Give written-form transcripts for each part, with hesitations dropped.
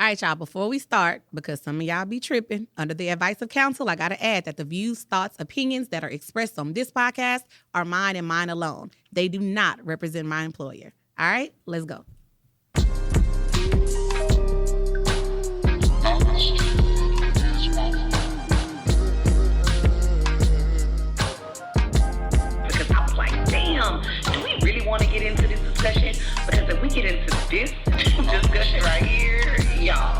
All right, y'all, before we start, because some of y'all be tripping, under the advice of counsel, I got to add that the views, thoughts, opinions that are expressed on this podcast are mine and mine alone. They do not represent my employer. All right, let's go. Because I was like, damn, do we really want to get into this discussion? Because if we get into this discussion right here, y'all.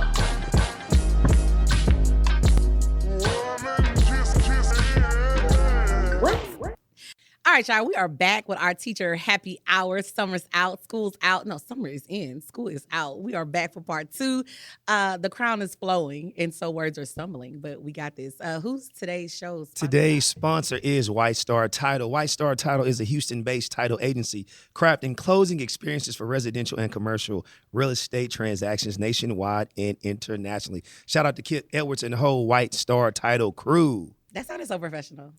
All right, y'all, we are back with our teacher happy hour. Summer's out, school's out. No, summer is in, school is out. We are back for part 2. The crown is flowing, and so words are stumbling, but we got this. Who's today's show's sponsor? Today's sponsor is White Star Title. White Star Title is a Houston-based title agency crafting closing experiences for residential and commercial real estate transactions nationwide and internationally. Shout out to Kip Edwards and the whole White Star Title crew. That sounded so professional.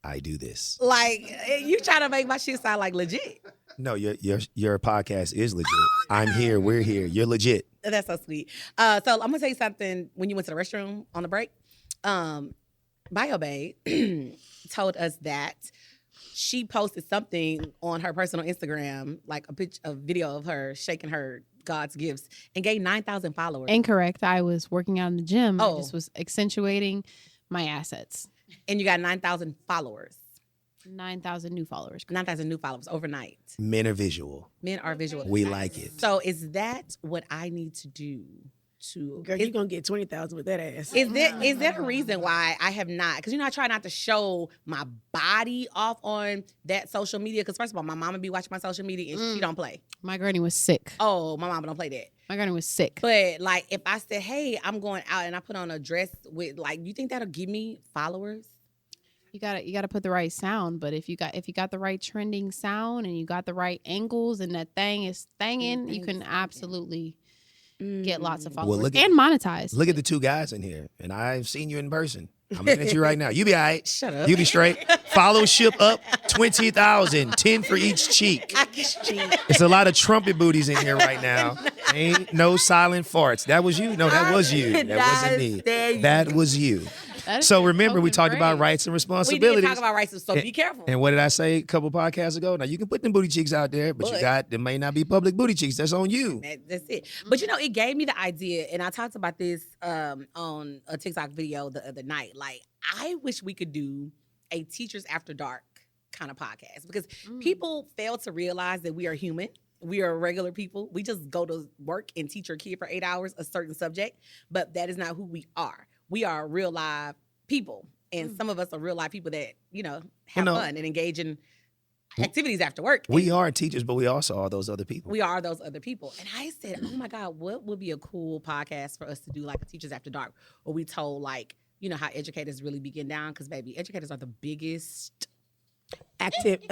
I do this. Like, you trying to make my shit sound like legit. No, your podcast is legit. I'm here. We're here. You're legit. That's so sweet. So I'm going to tell you something. When you went to the restroom on the break, BioBae told us that she posted something on her personal Instagram, like a video of her shaking her God's gifts, and gained 9,000 followers. Incorrect. I was working out in the gym. Oh. I just was accentuating my assets. And you got 9,000 followers. 9,000 new followers. 9,000 new followers overnight. Men are visual. Men are visual. We like it. So is that what I need to do to... Girl, you're going to get 20,000 with that ass. Is there a reason why I have not? Because, I try not to show my body off on that social media. Because, first of all, my mama be watching my social media and she don't play. My granny was sick. Oh, my mama don't play that. My granny was sick. But, like, if I said, hey, I'm going out and I put on a dress with, like, you think that'll give me followers? You gotta put the right sound. But if you got the right trending sound and you got the right angles and that thing is thanging, you can absolutely get lots of followers and monetize. Look at the two guys in here, and I've seen you in person. I'm looking at you right now. You be all right. Shut up. You be straight. Followership up 20,000, 10 for each cheek. It's a lot of trumpet booties in here right now. Ain't no silent farts. That was you? No, that was you. That wasn't me. That was you. So remember, we talked about rights and responsibilities. We did talk about rights, so be careful. And what did I say a couple podcasts ago? Now, you can put them booty cheeks out there, but there may not be public booty cheeks. That's on you. That's it. But, it gave me the idea, and I talked about this on a TikTok video the other night. Like, I wish we could do a Teachers After Dark kind of podcast because people fail to realize that we are human. We are regular people. We just go to work and teach our kid for 8 hours a certain subject, but that is not who we are. We are real live people, and some of us are real live people that, have fun and engage in activities after work. We are teachers, but we also are those other people. We are those other people. And I said, oh my God, what would be a cool podcast for us to do, like a Teachers After Dark, where we told, like, how educators really begin down, because, baby, educators are the biggest active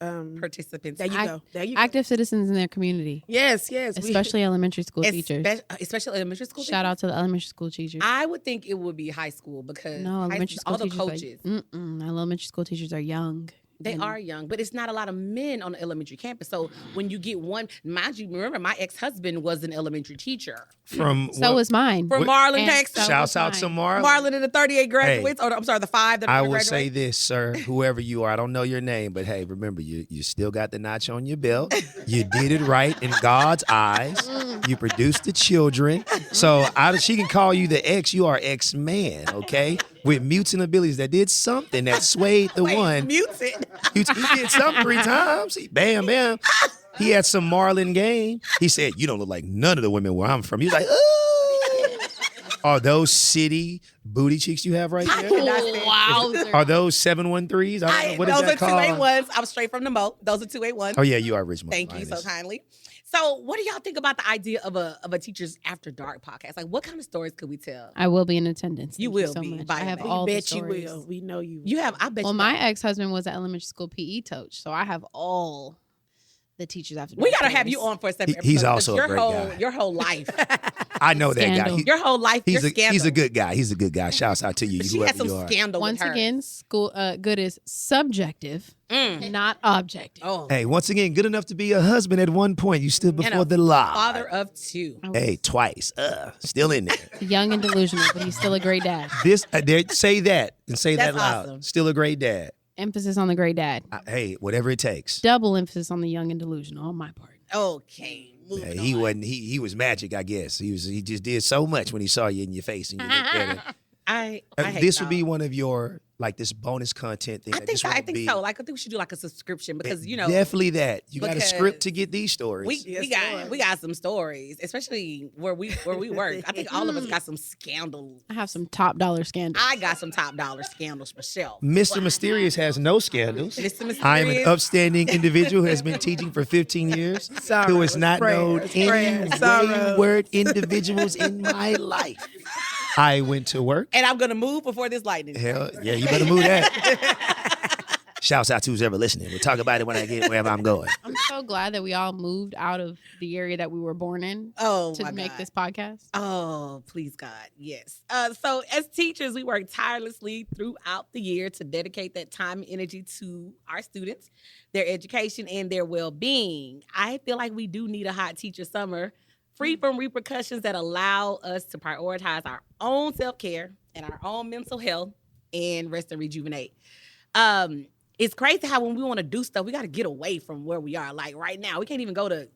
participants. There you go. Active citizens in their community. Yes. Especially elementary school teachers. Especially elementary school teachers. Shout out to the elementary school teachers. I would think it would be high school because all the coaches. Elementary school teachers are young. They are young, but it's not a lot of men on the elementary campus. So when you get one, mind you, remember my ex-husband was an elementary teacher. So was mine. From Marlin, Texas. Shouts out to Marlin. Marlin and the 38 graduates. I'm sorry, the 5 that I will will say this, sir, whoever you are, I don't know your name, but hey, remember, you still got the notch on your belt. You did it right in God's eyes. You produced the children. So she can call you the ex. You are ex-man, okay? With mutant abilities that did something that swayed the one. Mutant. He did something 3 times. Bam, bam. He had some Marlin game. He said, you don't look like none of the women where I'm from. He was like, ooh. Are those city booty cheeks you have right there? Wow. Are those 713s? I don't know. What is that called? Those are 281s. I'm straight from the Mo. Those are 281s. Oh, yeah, you are rich. Thank you so kindly. So what do y'all think about the idea of a Teachers After Dark podcast? Like, what kind of stories could we tell? I will be in attendance. You will be. I have all the stories. You will. We know you will. You have, I bet you. Well, my ex-husband was an elementary school PE coach, so I have all the Teachers After Dark. We got to have you on for a separate episode. He's also a great guy. Your whole life I know that guy. Scandal. Your whole life, He's you're a good guy. He's a good guy. Shouts out to you. She whoever had some you are. scandal Once with her. again, school good is subjective, not objective. Oh, Hey, once again, good enough to be a husband at one point. You stood and before a the law. father of 2. Hey, twice. Still in there. Young and delusional, but he's still a great dad. Say that and say That's that loud. awesome. Still a great dad. Emphasis on the great dad. Hey, whatever it takes. Double emphasis on the young and delusional on my part. Okay. Hey, moving he on. wasn't. He was magic, I guess. He just did so much when he saw you in your face and you looked at him. I hate This would be y'all. one of your this bonus content thing. I think so. I think so. Like I think we should do like a subscription because definitely that you got a script because to get these stories. we got some stories, especially where we work. I think all of us got some scandal. I have some top dollar scandals. I got some top dollar scandals for sure. Mr. Mysterious has no scandals. Mr. Mysterious. I am an upstanding individual who has been teaching for 15 years, who has not known any wayward individuals in my life. I went to work. And I'm gonna move before this lightning. Hell, yeah, you better move that. Shouts out to who's ever listening. We'll talk about it when I get wherever I'm going. I'm so glad that we all moved out of the area that we were born in Oh, to my make God. this podcast. Oh, please, God. Yes. So as teachers, we work tirelessly throughout the year to dedicate that time and energy to our students, their education, and their well-being. I feel like we do need a hot teacher summer, free from repercussions that allow us to prioritize our own self-care and our own mental health and rest and rejuvenate. It's crazy how when we want to do stuff, we got to get away from where we are. Like right now, we can't even go to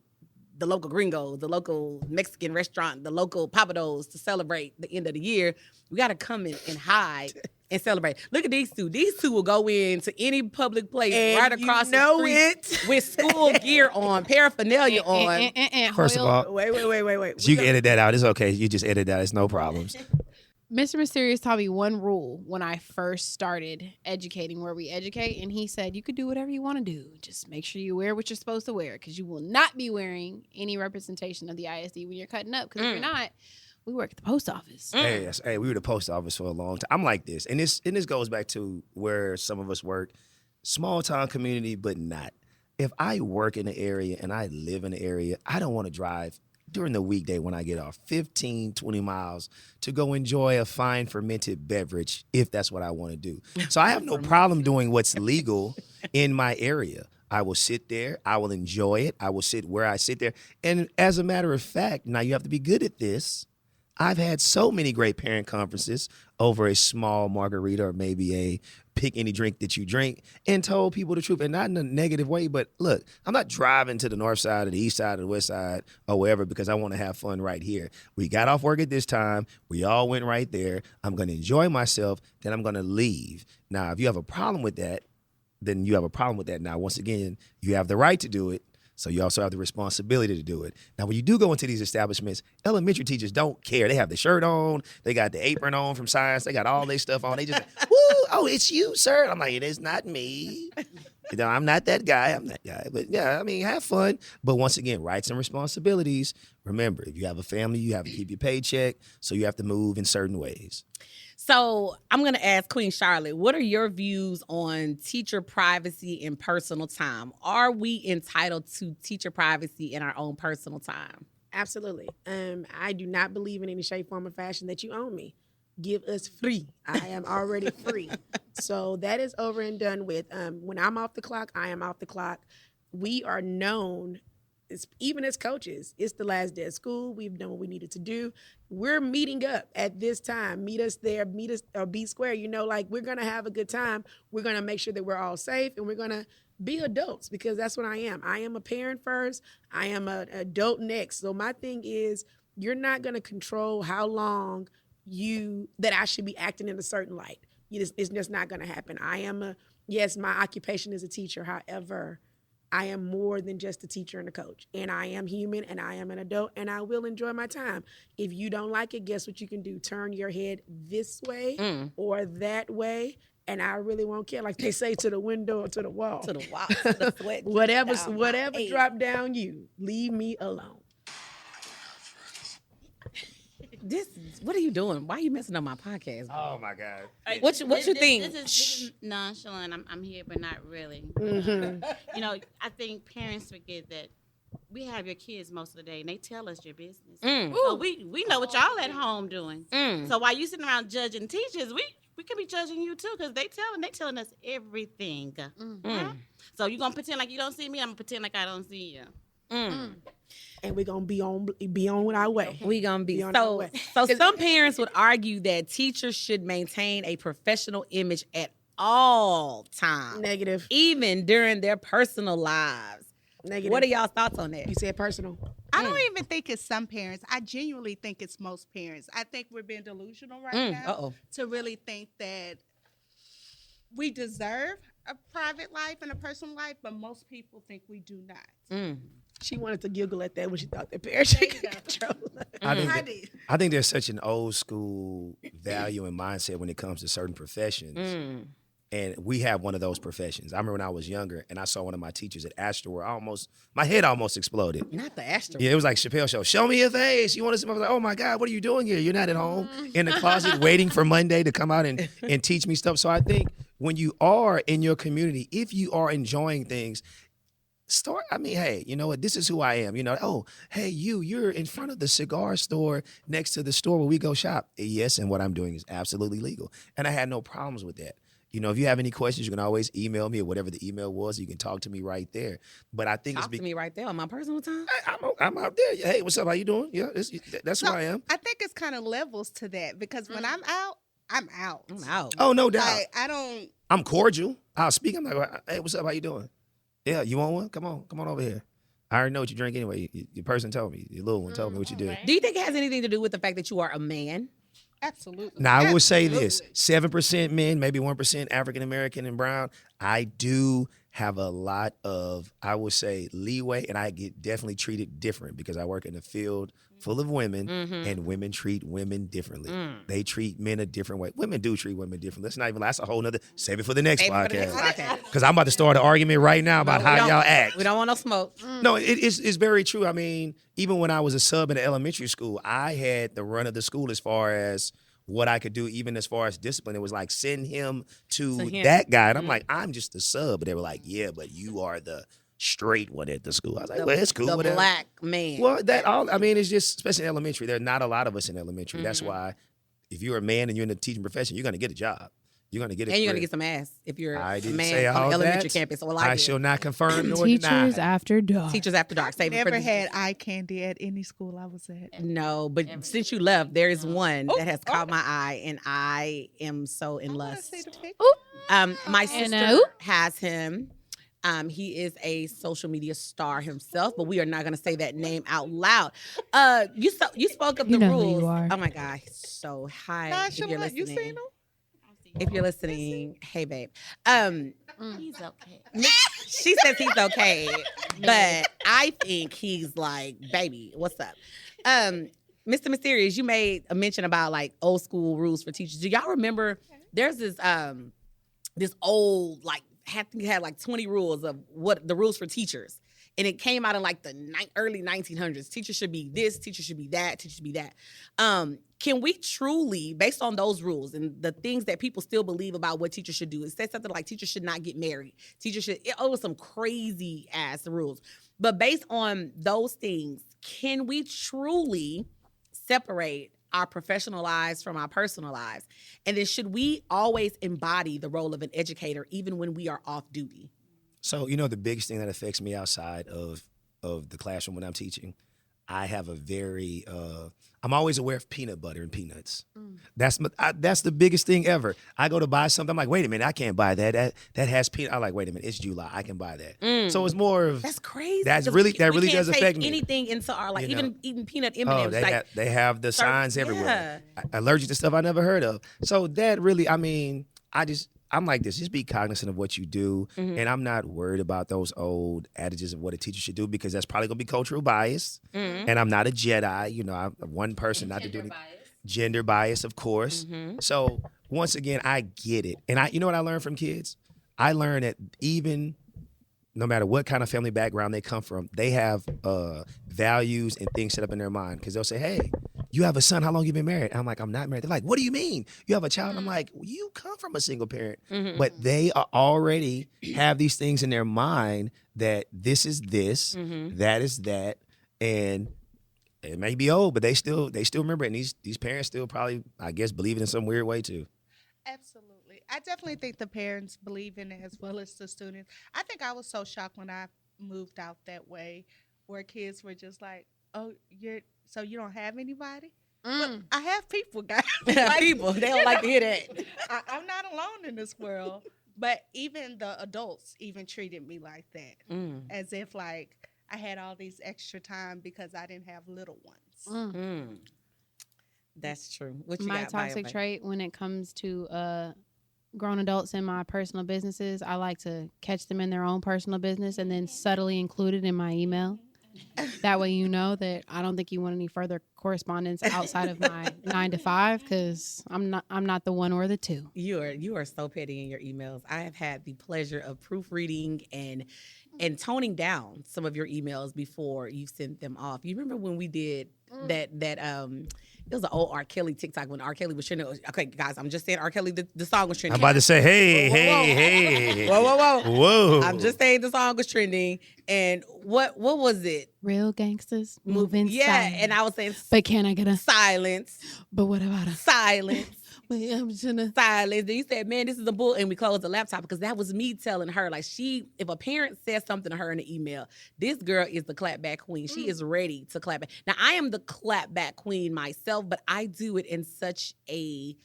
the local gringos, the local Mexican restaurant, the local Papados to celebrate the end of the year. We got to come in and hide and celebrate. Look at these two. These two will go into any public place And right across you the know street it. with school gear on, paraphernalia on. First of all, Wait. you can edit that out. It's okay. You just edit that. It's no problems. Mr. Mysterious taught me one rule when I first started educating where we educate, and he said, you could do whatever you want to do. Just make sure you wear what you're supposed to wear, because you will not be wearing any representation of the ISD when you're cutting up, because if you're not, we work at the post office. Hey, we were the post office for a long time. I'm like this, and this goes back to where some of us work. Small town community, but not. If I work in the area and I live in the area, I don't want to drive during the weekday when I get off 15, 20 miles to go enjoy a fine fermented beverage if that's what I want to do. So I have no problem doing what's legal in my area. I will sit there. I will enjoy it. I will sit where I sit there. And as a matter of fact, now you have to be good at this. I've had so many great parent conferences over a small margarita or maybe a pick any drink that you drink and told people the truth, and not in a negative way. But look, I'm not driving to the north side or the east side or the west side or wherever because I want to have fun right here. We got off work at this time. We all went right there. I'm going to enjoy myself. Then I'm going to leave. Now, if you have a problem with that, then you have a problem with that. Now, once again, you have the right to do it. So you also have the responsibility to do it. Now, when you do go into these establishments, elementary teachers don't care. They have the shirt on. They got the apron on from science. They got all their stuff on. They just, woo, oh, it's you, sir. I'm like, it is not me. You know, I'm not that guy. I'm that guy. But yeah, I mean, have fun. But once again, rights and responsibilities. Remember, if you have a family, you have to keep your paycheck. So you have to move in certain ways. So I'm going to ask Queen Charlotte, what are your views on teacher privacy and personal time? Are we entitled to teacher privacy in our own personal time? Absolutely. I do not believe in any shape, form, or fashion that you own me. Give us free. I am already free. So that is over and done with. When I'm off the clock, I am off the clock. We are known, even as coaches, it's the last day of school. We've done what we needed to do. We're meeting up at this time. Meet us there, meet us or be square. You know, like we're going to have a good time. We're going to make sure that we're all safe and we're going to be adults because that's what I am. I am a parent first. I am an adult next. So my thing is you're not going to control how long that I should be acting in a certain light. It's just not going to happen. Yes, my occupation is a teacher. However, I am more than just a teacher and a coach. And I am human and I am an adult and I will enjoy my time. If you don't like it, guess what you can do? Turn your head this way or that way. And I really won't care. Like they say, to the window or to the wall. To the wall. To the sweat. Whatever Hey. drop down you, leave me alone. What are you doing? Why are you messing up my podcast? Oh, my God. What you think? This is nonchalant. I'm here, but not really. Mm-hmm. You know, I think parents forget that we have your kids most of the day, and they tell us your business. Mm. So we know what y'all at home doing. Mm. So while you sitting around judging teachers, we could be judging you too, because they telling us everything. Mm. So you gonna pretend like you don't see me? I'm gonna pretend like I don't see you. Mm. And we're gonna be on with our way. We gonna be on our way. so. Some parents would argue that teachers should maintain a professional image at all times, Negative. even during their personal lives. Negative. What are y'all thoughts on that? You said personal. I don't even think it's some parents. I genuinely think it's most parents. I think we're being delusional right now Uh-oh. to really think that we deserve a private life and a personal life, but most people think we do not. Mm. She wanted to giggle at that when she thought that parents she could control her. I think there's such an old school value and mindset when it comes to certain professions. Mm. And we have one of those professions. I remember when I was younger and I saw one of my teachers at Astor where my head almost exploded. Not the Astro. Yeah, it was like Chappelle Show. Show me your face. You want to see? I was like, oh my God, what are you doing here? You're not at home in the closet waiting for Monday to come out and teach me stuff. So I think when you are in your community, if you are enjoying things, hey, you know what? This is who I am. You know, oh, hey, you're in front of the cigar store next to the store where we go shop. Yes, and what I'm doing is absolutely legal. And I had no problems with that. You know, if you have any questions, you can always email me or whatever the email was. You can talk to me right there. But I think Talk to me right there on my personal time. I'm out there. Hey, what's up? How you doing? Yeah, that's who I am. I think it's kind of levels to that, because when I'm out, I'm out. I'm out. Oh, no doubt. Like, I don't. I'm cordial. I'll speak. I'm like, hey, what's up? How you doing? Yeah, you want one? Come on over here. I already know what you drink anyway. Your person told me. Your little one told me what you do. Do you think it has anything to do with the fact that you are a man? Absolutely. Now, I will say this, 7% men, maybe 1% African-American and brown. I do have a lot of, I would say, leeway, and I get definitely treated different because I work in a field full of women, and women treat women differently. They treat men a different way. Women do treat women differently. Let's not even, that's a whole nother, save it for the next podcast. Because I'm about to start an argument right now about how y'all act. We don't want no smoke. No, it's very true. I mean, even when I was a sub in the elementary school, I had the run of the school as far as what I could do, even as far as discipline. It was like, send him to that guy. And I'm like, I'm just a sub. But they were like, yeah, but you are the straight one at the school. I was like, well, it's cool. The whatever. black man. Well, it's just, especially in elementary, there are not a lot of us in elementary. That's why if you're a man and you're in the teaching profession, you're going to get a job. You're going to get it. And you're going to get some ass if you're I a didn't man say on all the elementary that. campus. Well, I did. shall not confirm nor deny. Teachers after dark. Teachers After Dark. Save it for Never the- had eye candy at any school I was at. No, but since you left, there is one that has caught my eye, and I am so in lust. My sister has him. He is a social media star himself, but we are not going to say that name out loud. You spoke of the know who rules. you are. Oh my God, he's so high. If you're listening, you seen him? if you're listening, hey babe. He's okay. She says he's okay, but I think he's like, baby, what's up? Mr. Mysterious, you made a mention about like old school rules for teachers. Do y'all remember there's this old had like 20 rules of what the rules for teachers. And it came out in like the early 1900s. Teachers should be this, teachers should be that, teachers should be that. Can we truly, based on those rules and the things that people still believe about what teachers should do, it says something like teachers should not get married. It was some crazy ass rules. But based on those things, can we truly separate our professional lives from our personal lives? And then should we always embody the role of an educator even when we are off duty? So, you know, the biggest thing that affects me outside of the classroom when I'm teaching, I have a very, I'm always aware of peanut butter and peanuts. That's the biggest thing ever. I go to buy something, I'm like, wait a minute, I can't buy that. That has peanut. I'm like, wait a minute, it's July, I can buy that. So it's more of That's crazy. that 'Cause really we does can't affect take me. anything into our You even know. eating peanut M&Ms. Oh, they have the signs everywhere. Allergic to stuff I never heard of. So that really, I mean, I'm like this. Just be cognizant of what you do. And I'm not worried about those old adages of what a teacher should do because that's probably going to be cultural bias. And I'm not a Jedi. You know, I'm one person not to do anything. Gender bias, of course. So once again, I get it. And you know what I learned from kids? I learned that even no matter what kind of family background they come from, they have values and things set up in their mind because they'll say, hey, you have a son, how long you been married? I'm like, I'm not married. They're like, what do you mean? You have a child? I'm like, well, you come from a single parent. But they are already have these things in their mind that this is this, that is that, and it may be old, but they still remember it. And these parents still probably, I guess, believe it in some weird way too. Absolutely. I definitely think the parents believe in it as well as the students. I think I was so shocked when I moved out that way, where kids were just like, "Oh, so you don't have anybody?" Well, I have people, guys. People, they don't like to hear that. I'm not alone in this world. But even the adults even treated me like that, as if like I had all these extra time because I didn't have little ones. That's true. What you My got, toxic trait when it comes to grown adults in my personal businesses, I like to catch them in their own personal business and then subtly include it in my email. That way you know that I don't think you want any further correspondence outside of my 9 to 5, because I'm not the one or the two. You are so petty in your emails. I have had the pleasure of proofreading and toning down some of your emails before you sent them off. You remember when we did that it was an old R. Kelly TikTok when R. Kelly was trending. Okay, guys, I'm just saying R. Kelly, the song was trending. I'm about to say, hey, whoa. I'm just saying the song was trending. And what was it? Real gangsters moving silent. And I was saying, but can I get a silence? But what about a silence? silence? Then you said, man, this is a bull, and we closed the laptop because that was me telling her, like, if a parent says something to her in the email, this girl is the clapback queen. She is ready to clap back. Now, I am the clapback queen myself, but I do it in such a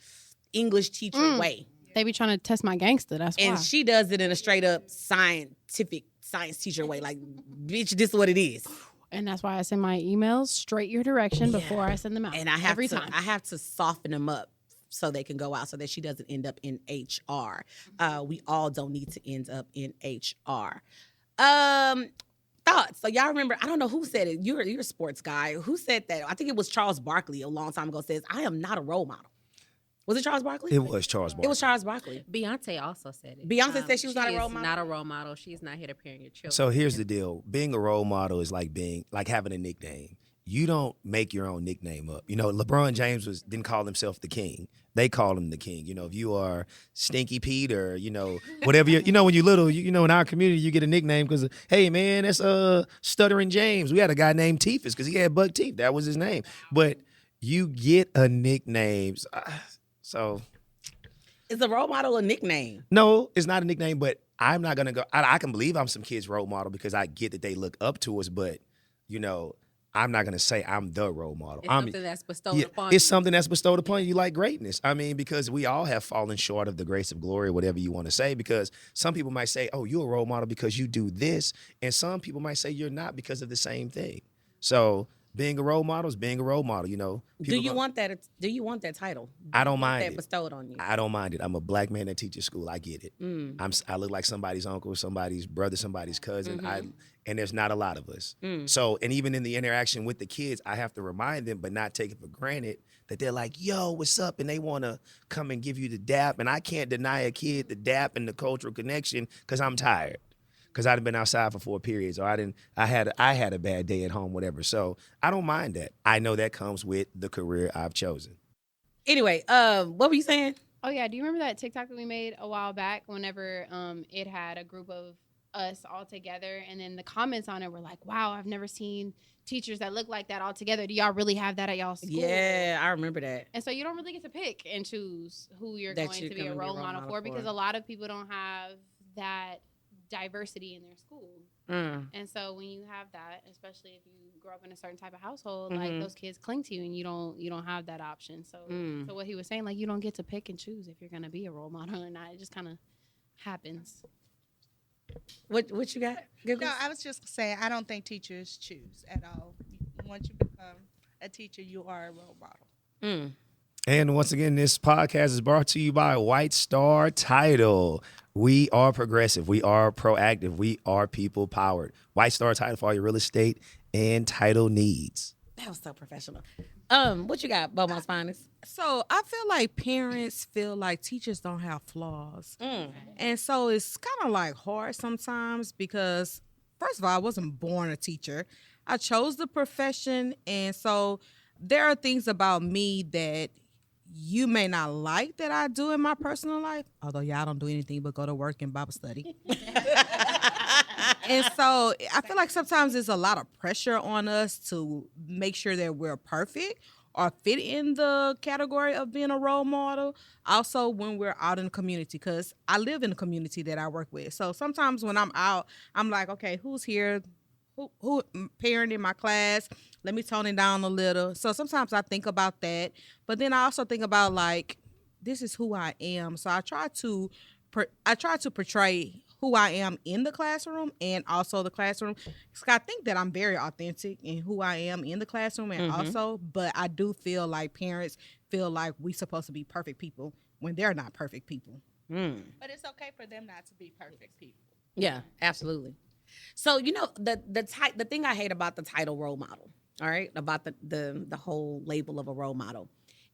English teacher way. They be trying to test my gangster. That's why. And she does it in a straight up science teacher way. Like, bitch, this is what it is. And that's why I send my emails straight your direction before I send them out. And I have every time. I have to soften them up so they can go out so that she doesn't end up in HR. We all don't need to end up in HR. Thoughts. So y'all remember, I don't know who said it. You're a sports guy. Who said that? I think it was Charles Barkley a long time ago says, I am not a role model. Was it Charles Barkley? It was Charles Barkley. It was Charles Barkley. Beyonce also said it. Beyonce said she was not a role model? Not a role model. She's not here to parent your children. So here's the deal. Being a role model is like having a nickname. You don't make your own nickname up. You know, LeBron James didn't call himself the king. They called him the king. You know, if you are Stinky Pete or, you know, whatever, when you're little, you know, in our community, you get a nickname because, hey, man, that's Stuttering James. We had a guy named Teefus because he had buck teeth. That was his name. But you get a nickname. So. Is a role model a nickname? No, it's not a nickname, but I'm not going to go. I can believe I'm some kid's role model because I get that they look up to us, but, you know, I'm not going to say I'm the role model. It's something that's bestowed upon you. It's something that's bestowed upon you, like greatness. I mean, because we all have fallen short of the grace of glory, whatever you want to say, because some people might say, oh, you're a role model because you do this. And some people might say you're not because of the same thing. So being a role model is being a role model, you know. Do you want that title? I don't mind that it. Bestowed on you? I don't mind it. I'm a black man that teaches school. I get it. I look like somebody's uncle, somebody's brother, somebody's cousin. And there's not a lot of us. So, and even in the interaction with the kids, I have to remind them, but not take it for granted, that they're like, yo, what's up? And they want to come and give you the dap. And I can't deny a kid the dap and the cultural connection because I'm tired. Because I'd been outside for 4 periods, or I had a bad day at home, whatever. So I don't mind that. I know that comes with the career I've chosen. Anyway, what were you saying? Oh yeah, do you remember that TikTok that we made a while back? Whenever it had a group of us all together, and then the comments on it were like, "Wow, I've never seen teachers that look like that all together. Do y'all really have that at y'all school?" Yeah, I remember that. And so you don't really get to pick and choose who you're going to be a role model for, because a lot of people don't have that diversity in their school. And so when you have that, especially if you grow up in a certain type of household, like those kids cling to you, and you don't have that option. So so what he was saying, like, you don't get to pick and choose if you're going to be a role model or not. It just kind of happens. What you got? No, I was just saying, I don't think teachers choose at all. Once you become a teacher, you are a role model. And once again, this podcast is brought to you by White Star Title. We are progressive. We are proactive. We are people powered. White Star Title for all your real estate and title needs. That was so professional. What you got, Beaumont's Finest? So I feel like parents feel like teachers don't have flaws. And so it's kind of like hard sometimes because, first of all, I wasn't born a teacher. I chose the profession. And so there are things about me that you may not like that I do in my personal life, although y'all don't do anything but go to work and Bible study. And so I feel like sometimes there's a lot of pressure on us to make sure that we're perfect or fit in the category of being a role model. Also, when we're out in the community, because I live in the community that I work with. So sometimes when I'm out, I'm like, okay, who's here? Who parent in my class? Let me tone it down a little. So sometimes I think about that, but then I also think about like, this is who I am. So I try to portray who I am in the classroom and also the classroom. So I think that I'm very authentic in who I am in the classroom and also, but I do feel like parents feel like we supposed to be perfect people when they're not perfect people. But it's okay for them not to be perfect people. Yeah, absolutely. So, you know, the thing I hate about the title role model, all right, about the whole label of a role model,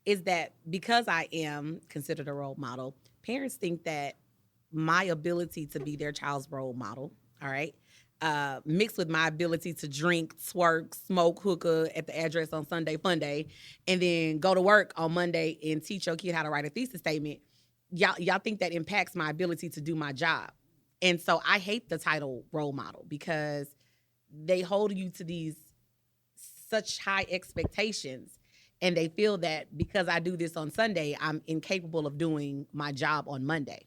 is that because I am considered a role model, parents think that my ability to be their child's role model, all right, mixed with my ability to drink, twerk, smoke, hookah at the address on Sunday fun day, and then go to work on Monday and teach your kid how to write a thesis statement, y'all think that impacts my ability to do my job. And so I hate the title role model because they hold you to these such high expectations, and they feel that because I do this on Sunday, I'm incapable of doing my job on Monday.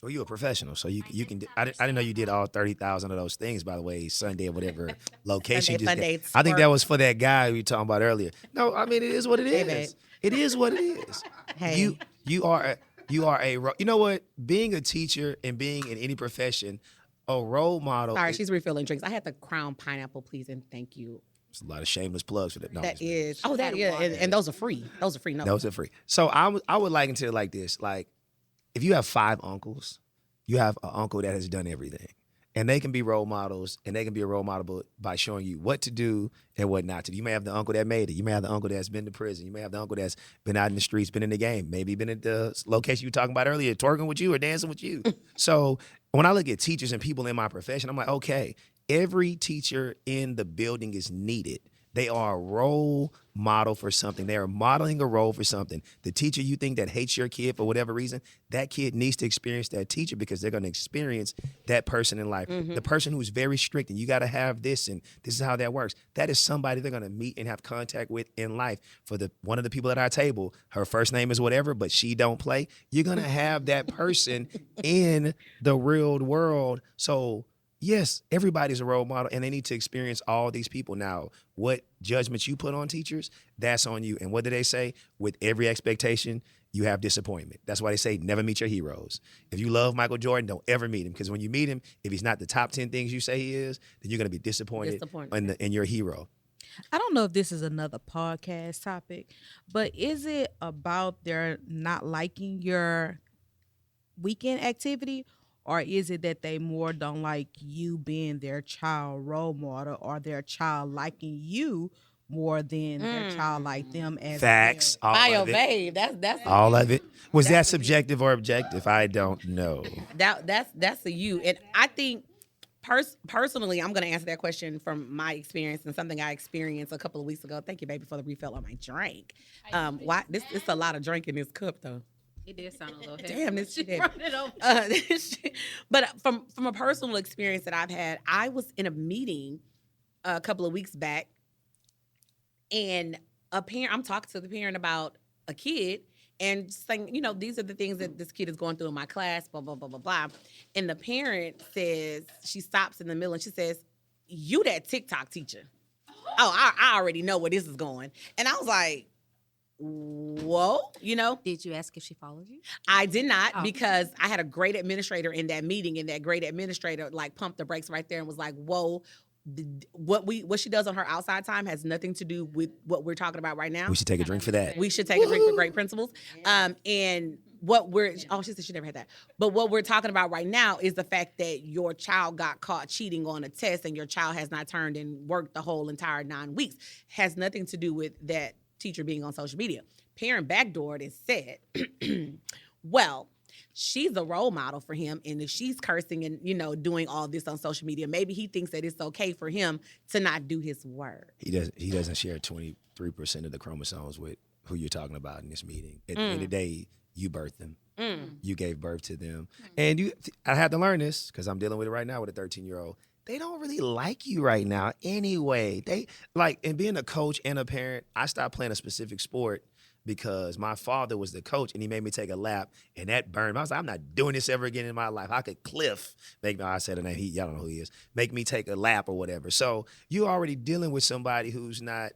Well, you're a professional, so you can. I didn't know you did all 30,000 of those things. By the way, Sunday or whatever location. Sunday, I think that was for that guy we were talking about earlier. No, I mean it is what it is. Babe. It is what it is. Hey. You are you know what? Being a teacher and being in any profession, a role model. Sorry, she's refilling drinks. I had the Crown Pineapple, please, and thank you. There's a lot of shameless plugs for that. No, that is. Oh, that is. And those are free. Those are free. No. Those are free. So I would liken it like this. Like, if you have 5 uncles, you have an uncle that has done everything. And they can be role models, and they can be a role model by showing you what to do and what not to do. You may have the uncle that made it. You may have the uncle that's been to prison. You may have the uncle that's been out in the streets, been in the game, maybe been at the location you were talking about earlier, twerking with you or dancing with you. So when I look at teachers and people in my profession, I'm like, okay, every teacher in the building is needed. They are a role model for something. They are modeling a role for something. The teacher you think that hates your kid for whatever reason, that kid needs to experience that teacher because they're going to experience that person in life. The person who's very strict and you got to have this and this is how that works. That is somebody they're going to meet and have contact with in life. For one of the people at our table, her first name is whatever, but she don't play. You're going to have that person in the real world. So yes, everybody's a role model, and they need to experience all these people. Now, what judgments you put on teachers, that's on you. And what do they say? With every expectation, you have disappointment. That's why they say never meet your heroes. If you love Michael Jordan, don't ever meet him, because when you meet him, if he's not the top 10 things you say he is, then you're going to be disappointed in your hero. I don't know if this is another podcast topic, but is it about their not liking your weekend activity? Or is it that they more don't like you being their child role model, or their child liking you more than their child like them as facts? Babe, that's all of it. Was that subjective or objective? I don't know. That's a you. And I think personally, I'm going to answer that question from my experience and something I experienced a couple of weeks ago. Thank you, baby, for the refill on my drink. It's a lot of drink in this cup, though. It did sound a little heavy. Damn, this shit. But from a personal experience that I've had, I was in a meeting a couple of weeks back, and I'm talking to the parent about a kid and saying, you know, these are the things that this kid is going through in my class, blah, blah, blah, blah, blah. And the parent says, she stops in the middle and she says, "You that TikTok teacher." Oh, I already know where this is going. And I was like, whoa, you know. Did you ask if she followed you? I did not, because I had a great administrator in that meeting, and that great administrator like pumped the brakes right there and was like, whoa, what she does on her outside time has nothing to do with what we're talking about right now. We should take a drink for that. We should take a drink for great principles. And what she said she never had that. But what we're talking about right now is the fact that your child got caught cheating on a test and your child has not turned and worked the whole entire 9 weeks. Has nothing to do with that teacher being on social media. Parent backdoored and said, well, she's a role model for him, and if she's cursing and, you know, doing all this on social media, maybe he thinks that it's okay for him to not do his work. He doesn't share 20 3% of the chromosomes with who you're talking about in this meeting. At the end of the day, you birthed them. You gave birth to them. And I had to learn this because I'm dealing with it right now with a 13-year-old. They don't really like you right now anyway. And being a coach and a parent, I stopped playing a specific sport because my father was the coach and he made me take a lap and that burned me. I was like, I'm not doing this ever again in my life. How could Cliff I said her name, y'all don't know who he is, make me take a lap or whatever. So you're already dealing with somebody who's not,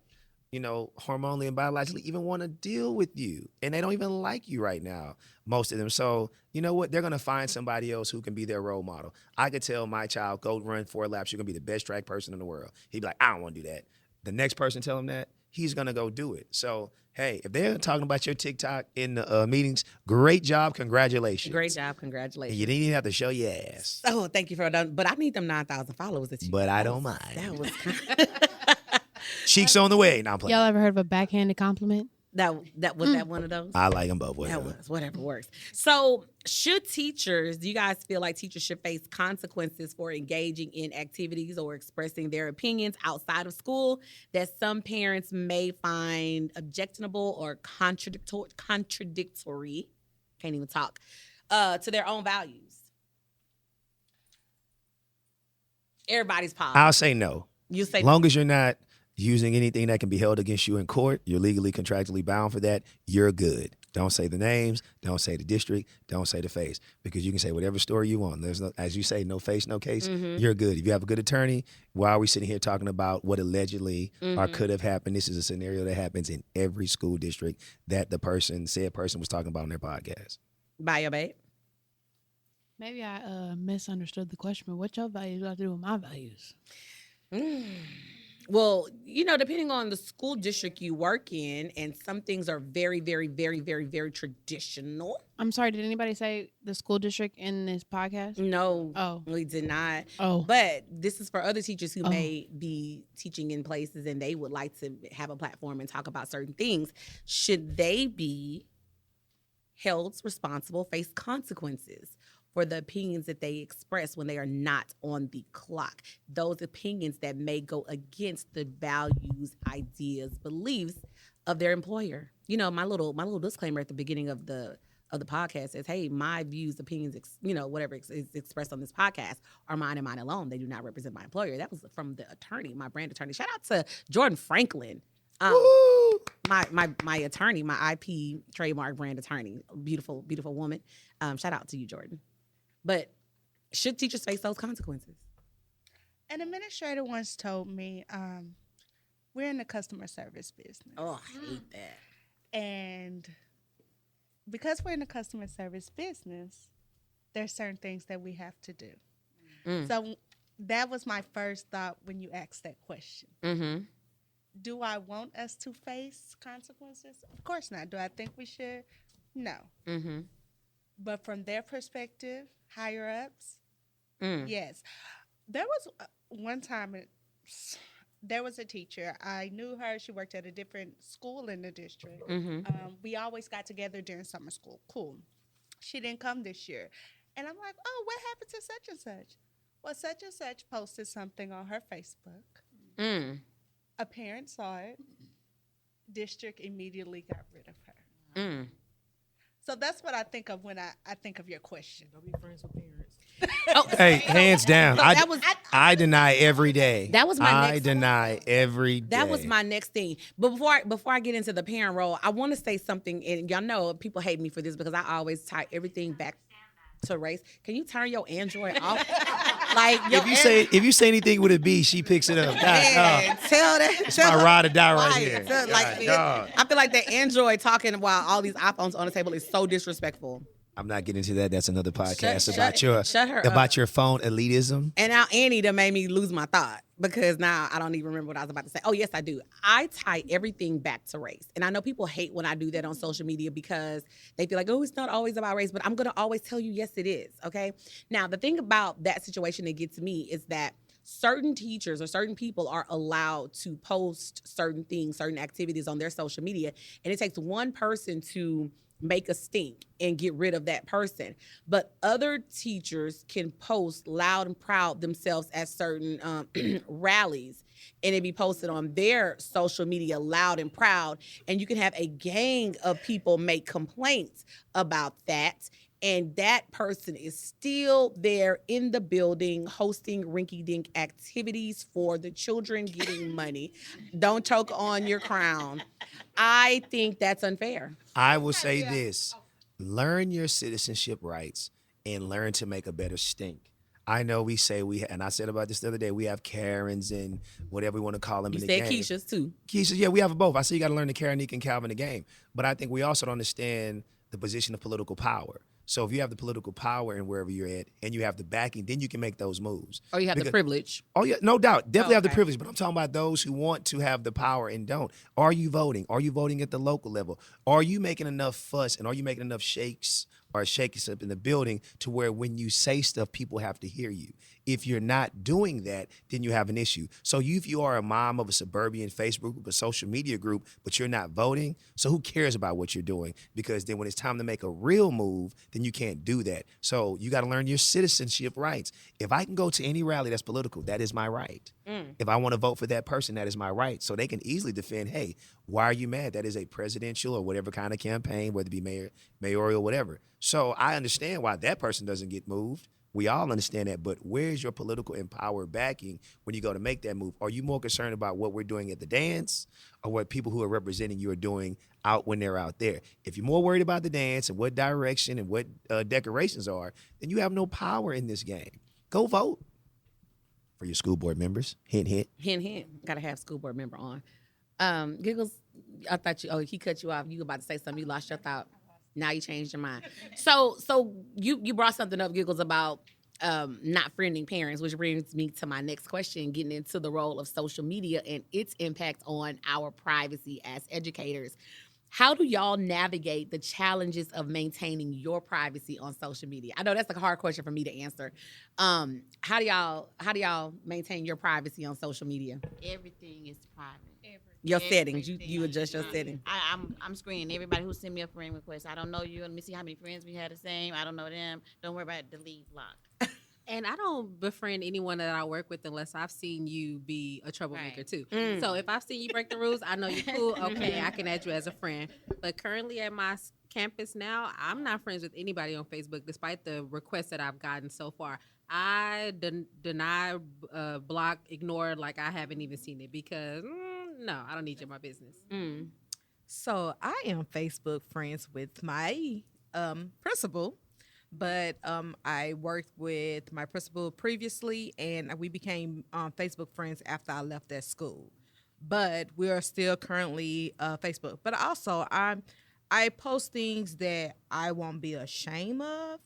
hormonally and biologically even want to deal with you. And they don't even like you right now, most of them. So you know what? They're going to find somebody else who can be their role model. I could tell my child, go run 4 laps. You're going to be the best track person in the world. He'd be like, I don't want to do that. The next person tell him that, he's going to go do it. So, hey, if they're talking about your TikTok in the meetings, great job. Congratulations. Great job. Congratulations. And you didn't even have to show your ass. Oh, thank you for that. But I need them 9,000 followers that you. But I don't mind. That was Cheeks on the way. Now I'm playing. Y'all ever heard of a backhanded compliment? that was that one of those? I like them both. That was whatever works. So, do you guys feel like teachers should face consequences for engaging in activities or expressing their opinions outside of school that some parents may find objectionable or contradictory? Can't even talk to their own values. Everybody's pause. I'll say no. You say as long as you're not using anything that can be held against you in court, you're legally, contractually bound for that, you're good. Don't say the names, don't say the district, don't say the face, because you can say whatever story you want. There's no, as you say, no face, no case, you're good. If you have a good attorney, why are we sitting here talking about what allegedly or could have happened? This is a scenario that happens in every school district that the said person was talking about on their podcast. Bye, your babe. Maybe I misunderstood the question, but what your values got to do with my values? Well, depending on the school district you work in, and some things are very, very, very, very, very traditional. I'm sorry, did anybody say the school district in this podcast? No, Oh. we did not. Oh. But this is for other teachers who may be teaching in places and they would like to have a platform and talk about certain things. Should they be held responsible, face consequences for the opinions that they express when they are not on the clock? Those opinions that may go against the values, ideas, beliefs of their employer. My little disclaimer at the beginning of the podcast says, hey, my views, opinions, whatever is expressed on this podcast are mine and mine alone. They do not represent my employer. That was from the attorney, my brand attorney. Shout out to Jordan Franklin. My attorney, my IP trademark brand attorney, beautiful, beautiful woman. Shout out to you, Jordan. But should teachers face those consequences? An administrator once told me, we're in the customer service business. Oh, I hate that. And because we're in the customer service business, there's certain things that we have to do. So that was my first thought when you asked that question. Mm-hmm. Do I want us to face consequences? Of course not. Do I think we should? No. Mm-hmm. But from their perspective, higher ups, yes. There was one time, there was a teacher. I knew her. She worked at a different school in the district. Mm-hmm. We always got together during summer school. Cool. She didn't come this year. And I'm like, oh, what happened to such and such? Well, such and such posted something on her Facebook. A parent saw it. District immediately got rid of her. So that's what I think of when I think of your question. Don't be friends with parents. Hey, hands down. So I deny every day. That was my I next deny every day. That was my next thing. But before I get into the parent role, I want to say something, and y'all know people hate me for this because I always tie everything back to race. Can you turn your Android off? Like if you say anything with a B, she picks it up. Tell that. It's my ride or die right here. I feel like the Android talking while all these iPhones on the table is so disrespectful. I'm not getting into that. That's another podcast Shut her about up. your phone elitism. And now Annie done made me lose my thought because now I don't even remember what I was about to say. Oh, yes, I do. I tie everything back to race. And I know people hate when I do that on social media because they feel like, oh, it's not always about race. But I'm going to always tell you, yes, it is. Okay? Now, the thing about that situation that gets me is that certain teachers or certain people are allowed to post certain things, certain activities on their social media, and it takes one person to make a stink and get rid of that person. But other teachers can post loud and proud themselves at certain rallies, and it be posted on their social media loud and proud, and you can have a gang of people make complaints about that, and that person is still there in the building hosting rinky-dink activities for the children getting money. Don't choke on your crown. I think that's unfair. I will say this: learn your citizenship rights and learn to make a better stink. I know we say and I said about this the other day, we have Karens and whatever we want to call them You in the said game. Keisha's too. Keisha, yeah, we have both. I say you got to learn the Karenique and Calvin the game. But I think we also don't understand the position of political power. So if you have the political power in wherever you're at and you have the backing, then you can make those moves. Or you have the privilege. Oh, yeah, no doubt. Definitely have the Okay. privilege, but I'm talking about those who want to have the power and don't. Are you voting? Are you voting at the local level? Are you making enough fuss and are you making enough shakes or shakes up in the building to where when you say stuff, people have to hear you? If you're not doing that, then you have an issue. So if you are a mom of a suburban Facebook group, a social media group, but you're not voting, so who cares about what you're doing? Because then when it's time to make a real move, then you can't do that. So you got to learn your citizenship rights. If I can go to any rally that's political, that is my right. If I want to vote for that person, that is my right. So they can easily defend, hey, why are you mad? That is a presidential or whatever kind of campaign, whether it be mayoral, whatever. So I understand why that person doesn't get moved. We all understand that, but where's your political and power backing when you go to make that move? Are you more concerned about what we're doing at the dance or what people who are representing you are doing out when they're out there? If you're more worried about the dance and what direction and what decorations are, then you have no power in this game. Go vote for your school board members. Hint, hint. Hint, hint. Got to have school board member on. Giggles, I thought he cut you off. You were about to say something. You lost your thought. Now you changed your mind. So you brought something up, Giggles, about not friending parents, which brings me to my next question, getting into the role of social media and its impact on our privacy as educators. How do y'all navigate the challenges of maintaining your privacy on social media? I know that's a hard question for me to answer. How do y'all maintain your privacy on social media? Everything is private. Your settings, you adjust your settings. I'm screening everybody who send me a friend request. I don't know you. Let me see how many friends we had the same. I don't know them. Don't worry about it. Delete, block. And I don't befriend anyone that I work with unless I've seen you be a troublemaker too. So if I've seen you break the rules, I know you're cool. Okay, I can add you as a friend. But currently at my campus now, I'm not friends with anybody on Facebook, despite the requests that I've gotten so far. I deny, block, ignore, like I haven't even seen it because no, I don't need you in my business. So I am Facebook friends with my principal, but I worked with my principal previously, and we became Facebook friends after I left that school. But we are still currently Facebook. But also, I post things that I won't be ashamed of,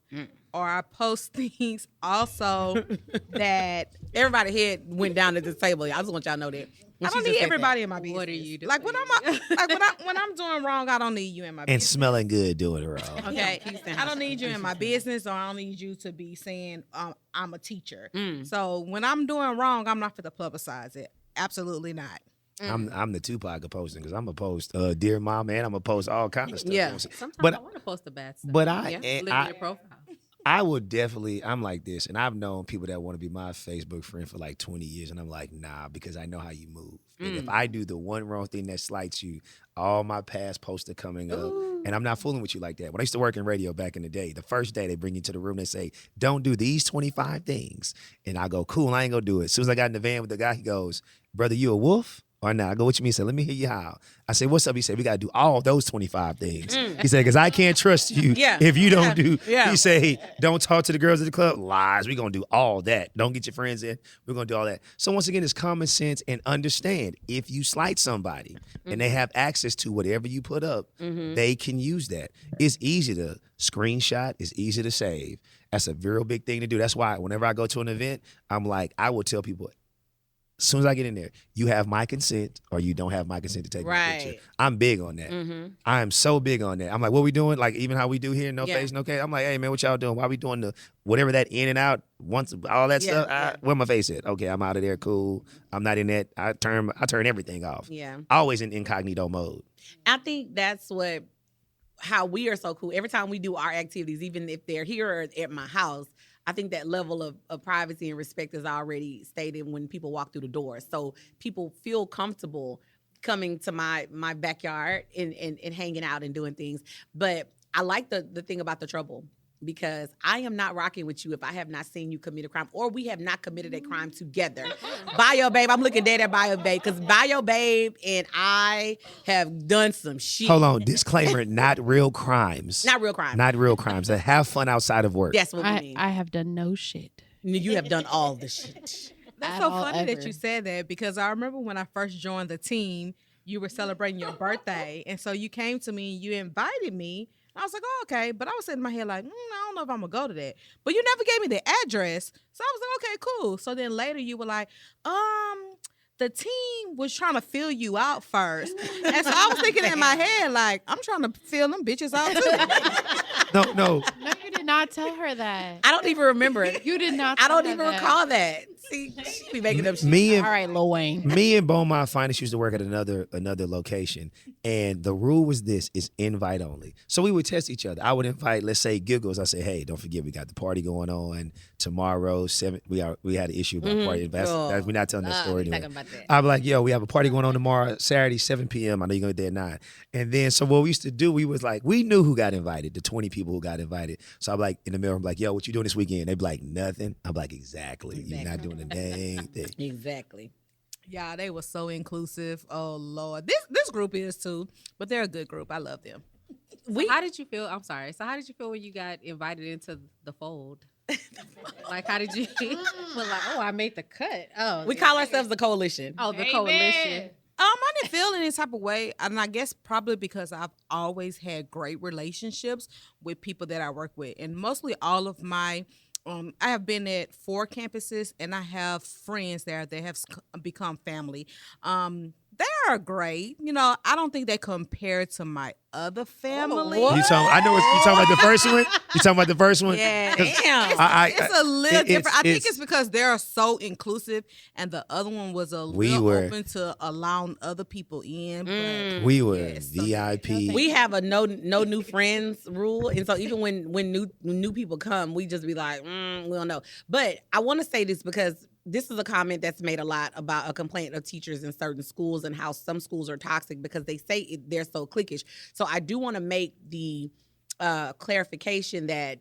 or I post things also that Everybody head went down at the table. I just want y'all to know that. I don't need everybody in my business. What are you doing? Like when I'm doing wrong, I don't need you in my And business. smelling good doing it wrong. Okay, I don't need you in my business, or I don't need you to be saying I'm a teacher. So when I'm doing wrong, I'm not for to publicize it. Absolutely not. I'm the Tupac of posting because I'm gonna post Dear Mama and I'm gonna post all kinds of stuff. Yeah. Sometimes But- I want to post the bad stuff. But Live your profile. I would definitely, I'm like this, and I've known people that want to be my Facebook friend for like 20 years, and I'm like, nah, because I know how you move. And if I do the one wrong thing that slights you, all my past posts are coming up, and I'm not fooling with you like that. When I used to work in radio back in the day, the first day they bring you to the room, they say, don't do these 25 things. And I go, cool, I ain't gonna do it. As soon as I got in the van with the guy, he goes, brother, you a wolf? Or not? I go, what you mean? He said, let me hear you how. I said, what's up? He said, we got to do all those 25 things. He said, because I can't trust you if you don't do. He said, don't talk to the girls at the club. Lies. We're going to do all that. Don't get your friends in. We're going to do all that. So once again, it's common sense and understand. If you slight somebody and they have access to whatever you put up, they can use that. It's easy to screenshot. It's easy to save. That's a real big thing to do. That's why whenever I go to an event, I'm like, I will tell people, As soon as I get in there, you have my consent or you don't have my consent to take my picture. I'm big on that. I am so big on that. I'm like, what we doing? Like even how we do here, no face, no case. I'm like, hey man, what y'all doing? Why we doing the whatever that in and out, once all that stuff? Where my face at? Okay, I'm out of there. Cool. I'm not in that. I turn everything off. Yeah. Always in incognito mode. I think that's how we are so cool. Every time we do our activities, even if they're here or at my house, I think that level of privacy and respect is already stated when people walk through the door. So people feel comfortable coming to my backyard and hanging out and doing things. But I like the thing about the trouble, because I am not rocking with you if I have not seen you commit a crime or we have not committed a crime together. Bio Babe, I'm looking dead at Bio Babe because Bio Babe and I have done some shit. Hold on, disclaimer, not real crimes. Not real crimes. Not real crimes. That have fun outside of work. That's what we mean. I have done no shit. You have done all the shit. That's so funny that you said that, because I remember when I first joined the team, you were celebrating your birthday. And so you came to me and you invited me. I was like, oh, okay. But I was sitting in my head like, I don't know if I'm going to go to that. But you never gave me the address. So I was like, okay, cool. So then later you were like, the team was trying to fill you out first. And so I was thinking in my head, like, I'm trying to fill them bitches out too. No. No, you did not tell her that. I don't even remember it. You did not I tell don't her even that. recall that. See, she be making up shit. All right, Lil Wayne. Me and Beaumont Finest used to work at another location, and the rule was this: is invite only. So we would test each other. I would invite, let's say, Giggles. I say, hey, don't forget we got the party going on tomorrow. 7. We had an issue about party. We're not telling that story anyway. I'm like, yo, we have a party going on tomorrow, Saturday, 7 p.m. I know you're gonna be there at 9. And then so what we used to do, we was like, we knew who got invited, the 20 people who got invited. So I'm like in the mirror, I'm like, yo, what you doing this weekend? They'd be like, nothing. I'm like, exactly. You're not doing a dang thing. Exactly. Yeah, they were so inclusive. Oh Lord, this group is too, but they're a good group. I love them. How did you feel? I'm sorry. So how did you feel when you got invited into the fold? Like, how did you feel? Like, oh, I made the cut. Oh, We call ourselves the coalition. Oh, the coalition. I didn't feel any type of way, and I guess probably because I've always had great relationships with people that I work with, and mostly all of my. I have been at 4 campuses, and I have friends there that have become family. They are great. You know, I don't think they compare to my other family. I know you talking about the first one. You talking about the first one? Yeah, Damn. It's a little different. I think it's because they're so inclusive, and the other one was a little open to allowing other people in. But we were VIP. We have a no new friends rule, and so even when new people come, we just be like, we don't know. But I want to say this because this is a comment that's made a lot about a complaint of teachers in certain schools and how some schools are toxic because they say they're so cliquish. So I do want to make the clarification that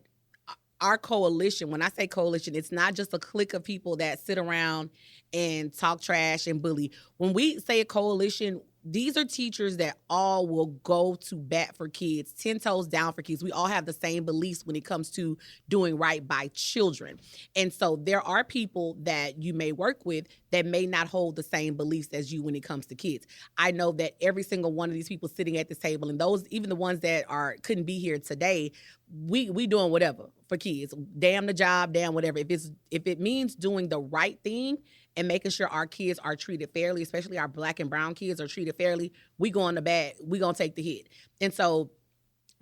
our coalition, when I say coalition, it's not just a clique of people that sit around and talk trash and bully. When we say a coalition, these are teachers that all will go to bat for kids, 10 toes down for kids. We all have the same beliefs when it comes to doing right by children. And so there are people that you may work with that may not hold the same beliefs as you when it comes to kids. I know that every single one of these people sitting at this table, and those, even the ones that couldn't be here today, we doing whatever for kids. Damn the job, damn whatever. If it means doing the right thing and making sure our kids are treated fairly, especially our Black and brown kids are treated fairly, we go on the bat, we gonna take the hit. And so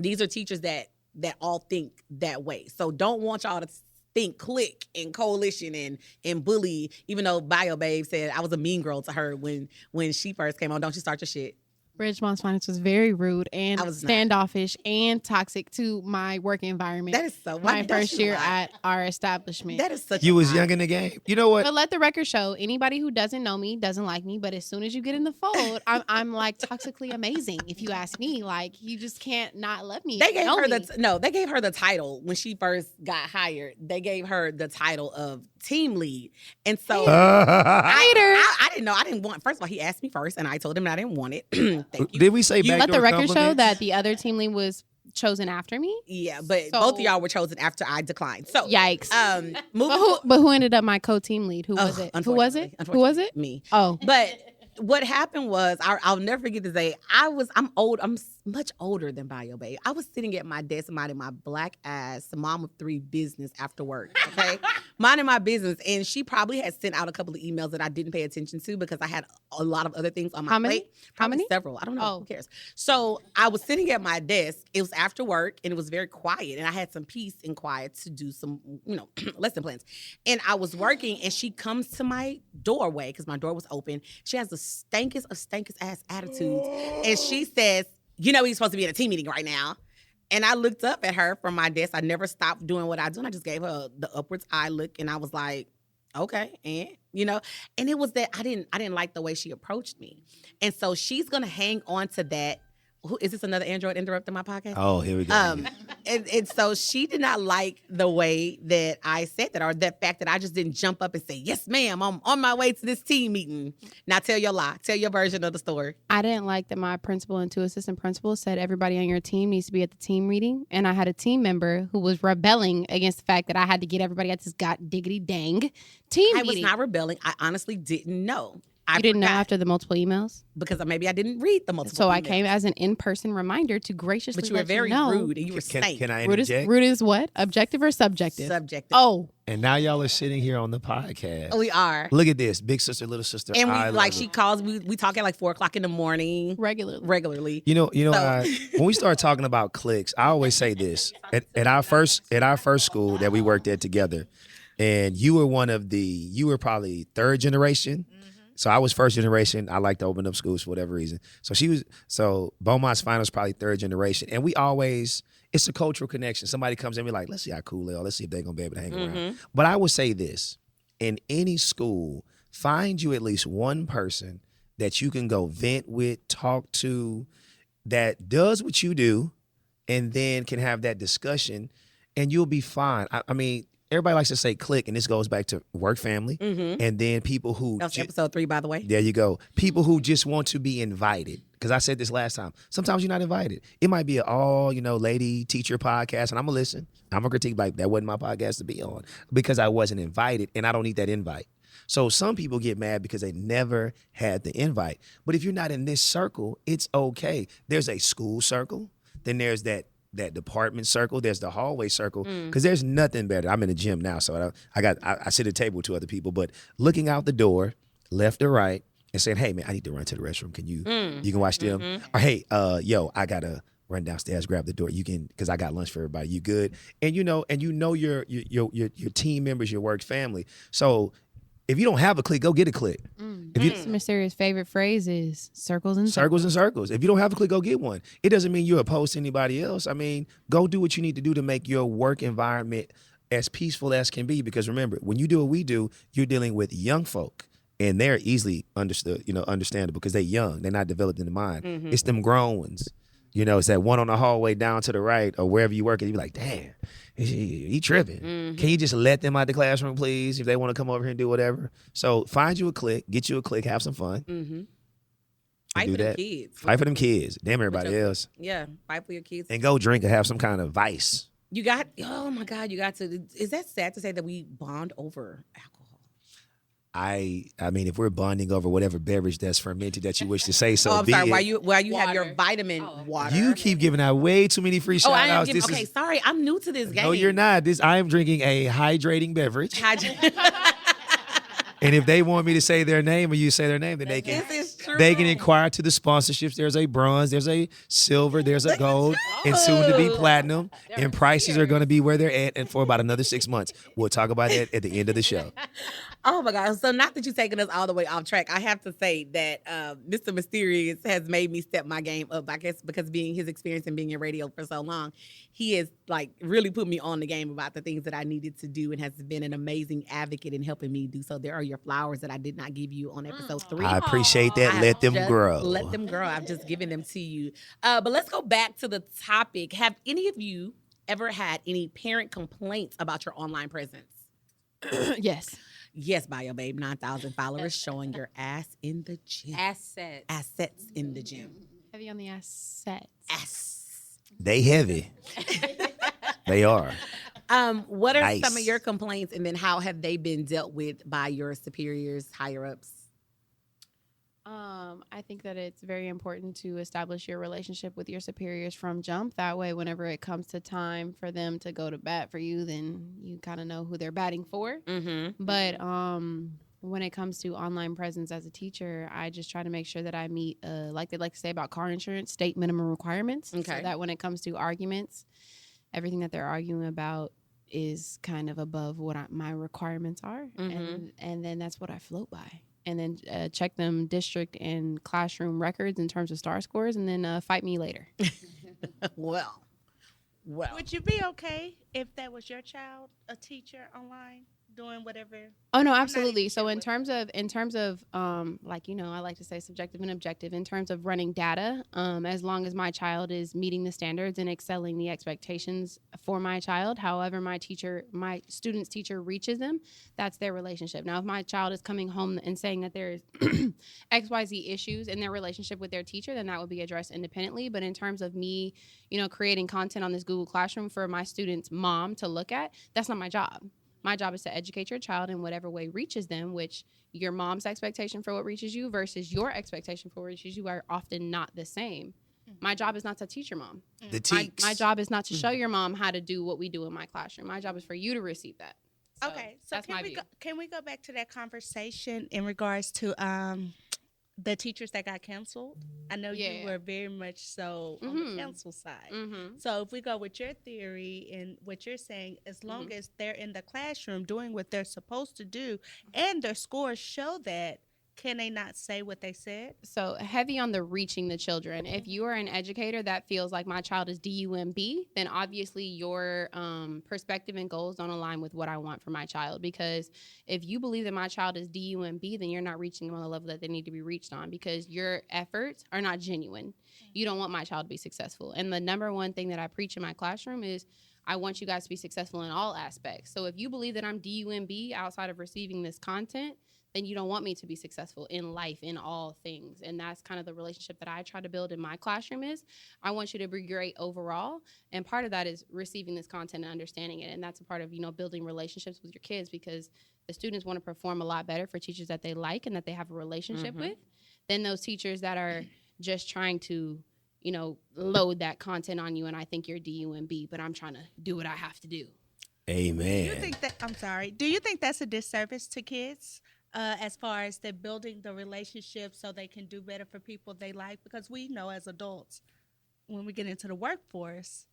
these are teachers that all think that way. So don't want y'all to think clique and coalition and bully, even though Bio Babe said I was a mean girl to her when she first came on. Don't you start your shit. Ridgemont's Finance was very rude and standoffish and toxic to my work environment. That is so. My first year at our establishment. That is such. You was young in the game. You know what? But let the record show, anybody who doesn't know me doesn't like me. But as soon as you get in the fold, I'm like toxically amazing. If you ask me, like you just can't not love me. They gave her they gave her the title when she first got hired. They gave her the title of team lead, and so I didn't know. I didn't want. First of all, he asked me first, and I told him I didn't want it. Thank you. Did we say you let the record compliments? show that the other team lead was chosen after me? Yeah, but both of y'all were chosen after I declined. So yikes. But who ended up my co-team lead? Who was it? Who was it? Who was it? Me. Oh, but what happened was I'll never forget this day. I'm old. I'm much older than Bio Babe. I was sitting at my desk minding my black ass mom of 3 business after work, okay? Minding my business. And she probably had sent out a couple of emails that I didn't pay attention to because I had a lot of other things on my plate. How many? Several. I don't know. Who cares? So I was sitting at my desk. It was after work and it was very quiet. And I had some peace and quiet to do some, lesson plans. And I was working and she comes to my doorway because my door was open. She has the stankest ass attitude. And she says, we're supposed to be in a team meeting right now. And I looked up at her from my desk. I never stopped doing what I do. And I just gave her the upwards eye look. And I was like, okay, and it was that I didn't like the way she approached me. And so she's going to hang on to that. Is this another Android interrupting my podcast? Oh, here we go. And so she did not like the way that I said that, or that fact that I just didn't jump up and say, yes, ma'am, I'm on my way to this team meeting. Now tell your lie. Tell your version of the story. I didn't like that my principal and 2 assistant principals said everybody on your team needs to be at the team meeting. And I had a team member who was rebelling against the fact that I had to get everybody at this diggity dang team meeting. I was not rebelling. I honestly didn't know. You didn't know after the multiple emails? Because maybe I didn't read the multiple So emails. I came as an in-person reminder to graciously But you were very rude and you were stank. Can I Rude interject? rude is what? Objective or subjective? Subjective. Oh. And now y'all are sitting here on the podcast. We are. Look at this. Big sister, little sister. And I love she it. calls, we talk at like 4 o'clock in the morning. Regularly. You know, So- when we start talking about cliques, I always say this. At our first school that we worked at together, and you were probably 3rd generation. So I was 1st generation. I like to open up schools for whatever reason. So Beaumont's final is probably 3rd generation. And it's a cultural connection. Somebody comes in and be like, let's see how cool they are. Let's see if they're going to be able to hang around. But I would say this, in any school, find you at least one person that you can go vent with, talk to, that does what you do, and then can have that discussion, and you'll be fine. I mean, everybody likes to say click, and this goes back to work family, and then people who... That was episode 3, by the way. There you go. People who just want to be invited. Because I said this last time. Sometimes you're not invited. It might be an lady teacher podcast, and I'm going to listen. I'm going to critique, like, that wasn't my podcast to be on because I wasn't invited, and I don't need that invite. So some people get mad because they never had the invite. But if you're not in this circle, it's okay. There's a school circle. Then there's that department circle, there's the hallway circle, because there's nothing better. I'm in the gym now, so I sit at a table with 2 other people, but looking out the door, left or right, and saying, hey man, I need to run to the restroom. Can you can watch them? Or hey, I gotta run downstairs, grab the door. You can, because I got lunch for everybody. You good? And you know your team members, your work family. So if you don't have a clique, go get a clique. Mr. Serious favorite phrase is circles and circles and circles. If you don't have a clique, go get one. It doesn't mean you're opposed to anybody else. I mean, go do what you need to do to make your work environment as peaceful as can be. Because remember, when you do what we do, you're dealing with young folk. And they're easily understandable because they're young. They're not developed in the mind. It's them grown ones. It's that one on the hallway down to the right or wherever you work, and you be like, damn, he tripping. Can you just let them out the classroom, please, if they want to come over here and do whatever? So find you a clique, get you a clique, have some fun. Fight for them kids. Fight for them kids. Damn everybody else. Yeah, fight for your kids. And go drink and have some kind of vice. Oh my God, you got to. Is that sad to say that we bond over alcohol? I mean, if we're bonding over whatever beverage that's fermented that you wish to say so, I'm be sorry. it. While you have your vitamin water. You keep giving out way too many free shout outs. Sorry, I'm new to this game. No, you're not. I am drinking a hydrating beverage. And if they want me to say their name or you say their name, then they can inquire to the sponsorships. There's a bronze, there's a silver, there's a gold, and soon to be platinum. And prices are going to be where they're at, and for about another 6 months. We'll talk about that at the end of the show. Oh my God. So not that you're taking us all the way off track. I have to say that Mr. Mysterious has made me step my game up, I guess, because being his experience and being in radio for so long, he has like really put me on the game about the things that I needed to do and has been an amazing advocate in helping me do so. There are your flowers that I did not give you on episode 3. I appreciate that. Let them grow. Let them grow. I've just given them to you. But let's go back to the topic. Have any of you ever had any parent complaints about your online presence? Yes. Yes, Bio Babe, 9,000 followers showing your ass in the gym. Assets in the gym. Heavy on the assets. They heavy. They are. What are Nice. some of your complaints, and then how have they been dealt with by your superiors, higher ups? I think that it's very important to establish your relationship with your superiors from jump. That way, whenever it comes to time for them to go to bat for you, then you kind of know who they're batting for. Mm-hmm. But when it comes to online presence as a teacher, I just try to make sure that I meet, like they like to say about car insurance, state minimum requirements. Okay. So that when it comes to arguments, everything that they're arguing about is kind of above what my requirements are. Mm-hmm. And then that's what I float by. And then check them district and classroom records in terms of star scores, and then fight me later. Well. Would you be okay if that was your child, a teacher online, doing whatever? Oh no, not absolutely. even So sure in terms of like, you know, I like to say subjective and objective in terms of running data, as long as my child is meeting the standards and excelling the expectations for my child, however my student's teacher reaches them, that's their relationship. Now, if my child is coming home and saying that there's XYZ issues in their relationship with their teacher, then that would be addressed independently. But in terms of me, you know, creating content on this Google Classroom for my student's mom to look at, that's not my job. My job is to educate your child in whatever way reaches them, which your mom's expectation for what reaches you versus your expectation for what reaches you are often not the same. My job is not to teach your mom. My job is not to show your mom how to do what we do in my classroom. My job is for you to receive that. So Okay, so that's my view. can we go back to that conversation in regards to the teachers that got canceled? I know you were very much so on the cancel side. So if we go with your theory and what you're saying, as long as they're in the classroom doing what they're supposed to do and their scores show that, can they not say what they said? So heavy on the reaching the children. If you are an educator that feels like my child is DUMB, then obviously your perspective and goals don't align with what I want for my child. Because if you believe that my child is DUMB, then you're not reaching them on the level that they need to be reached on, because your efforts are not genuine. You don't want my child to be successful. And the number one thing that I preach in my classroom is I want you guys to be successful in all aspects. So if you believe that I'm DUMB outside of receiving this content, then you don't want me to be successful in life, in all things. And that's kind of the relationship that I try to build in my classroom is I want you to be great overall. And part of that is receiving this content and understanding it. And that's a part of, you know, building relationships with your kids, because the students want to perform a lot better for teachers that they like and that they have a relationship with than those teachers that are just trying to, you know, load that content on you. And I think you're DUMB, but I'm trying to do what I have to do. Amen. Do you think that's a disservice to kids? As far as they're building the relationship so they can do better for people they like? Because we know as adults, when we get into the workforce,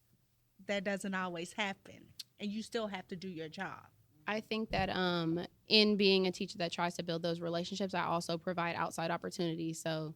that doesn't always happen. And you still have to do your job. I think that in being a teacher that tries to build those relationships, I also provide outside opportunities. So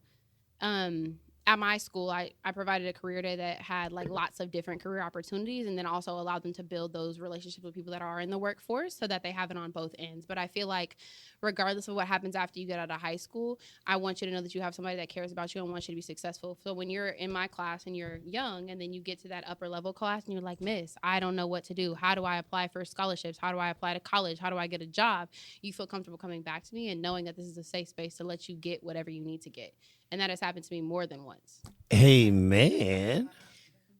at my school, I provided a career day that had like lots of different career opportunities, and then also allowed them to build those relationships with people that are in the workforce so that they have it on both ends. But I feel like regardless of what happens after you get out of high school, I want you to know that you have somebody that cares about you and wants you to be successful. So when you're in my class and you're young and then you get to that upper level class and you're like, Miss, I don't know what to do. How do I apply for scholarships? How do I apply to college? How do I get a job? You feel comfortable coming back to me and knowing that this is a safe space to let you get whatever you need to get. And that has happened to me more than once. Amen.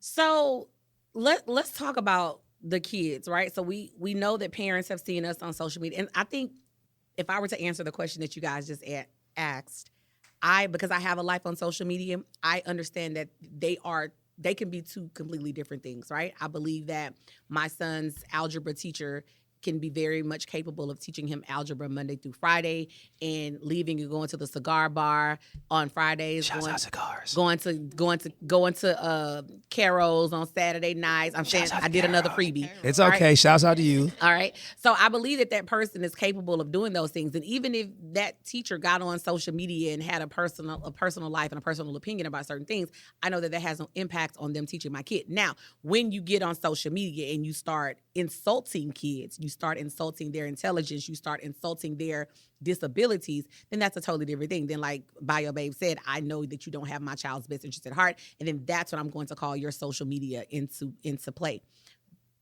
So let's talk about the kids, right? So we know that parents have seen us on social media. And I think if I were to answer the question that you guys just asked, because I have a life on social media, I understand that they can be two completely different things, right? I believe that my son's algebra teacher can be very much capable of teaching him algebra Monday through Friday and leaving and going to the cigar bar on Fridays. Shouts out cigars. Going to Carol's on Saturday nights. I'm saying I did another freebie. It's okay. Right? Shouts out to you. All right. So I believe that person is capable of doing those things. And even if that teacher got on social media and had a personal life and a personal opinion about certain things, I know that has no impact on them teaching my kid. Now, when you get on social media and you start insulting kids, you start insulting their intelligence, you start insulting their disabilities, then that's a totally different thing. Then, like Bio Babe said, I know that you don't have my child's best interest at heart, and then that's what I'm going to call your social media into play.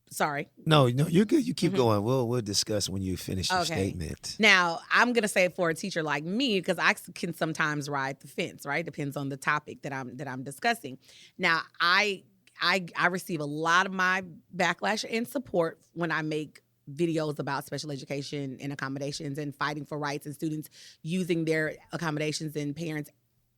Sorry. No, you're good. You keep going. We'll discuss when you finish your statement. Now, I'm gonna say for a teacher like me, because I can sometimes ride the fence, right? Depends on the topic that I'm discussing. Now, I receive a lot of my backlash and support when I make videos about special education and accommodations and fighting for rights and students using their accommodations and parents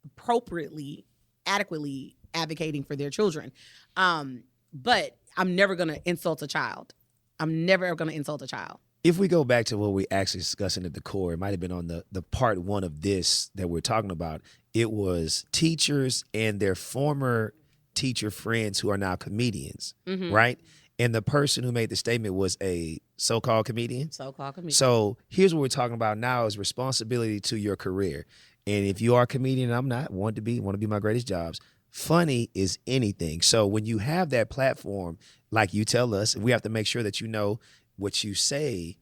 appropriately, adequately advocating for their children. But I'm never going to insult a child. I'm never ever going to insult a child. If we go back to what we actually discussing at the core, it might have been on the part one of this that we're talking about. It was teachers and their former teacher friends who are now comedians, right? And the person who made the statement was a so-called comedian. So-called comedian. So here's what we're talking about now is responsibility to your career. And if you are a comedian, and I'm not, want to be my greatest jobs, funny is anything. So when you have that platform, like you tell us, we have to make sure that you know what you say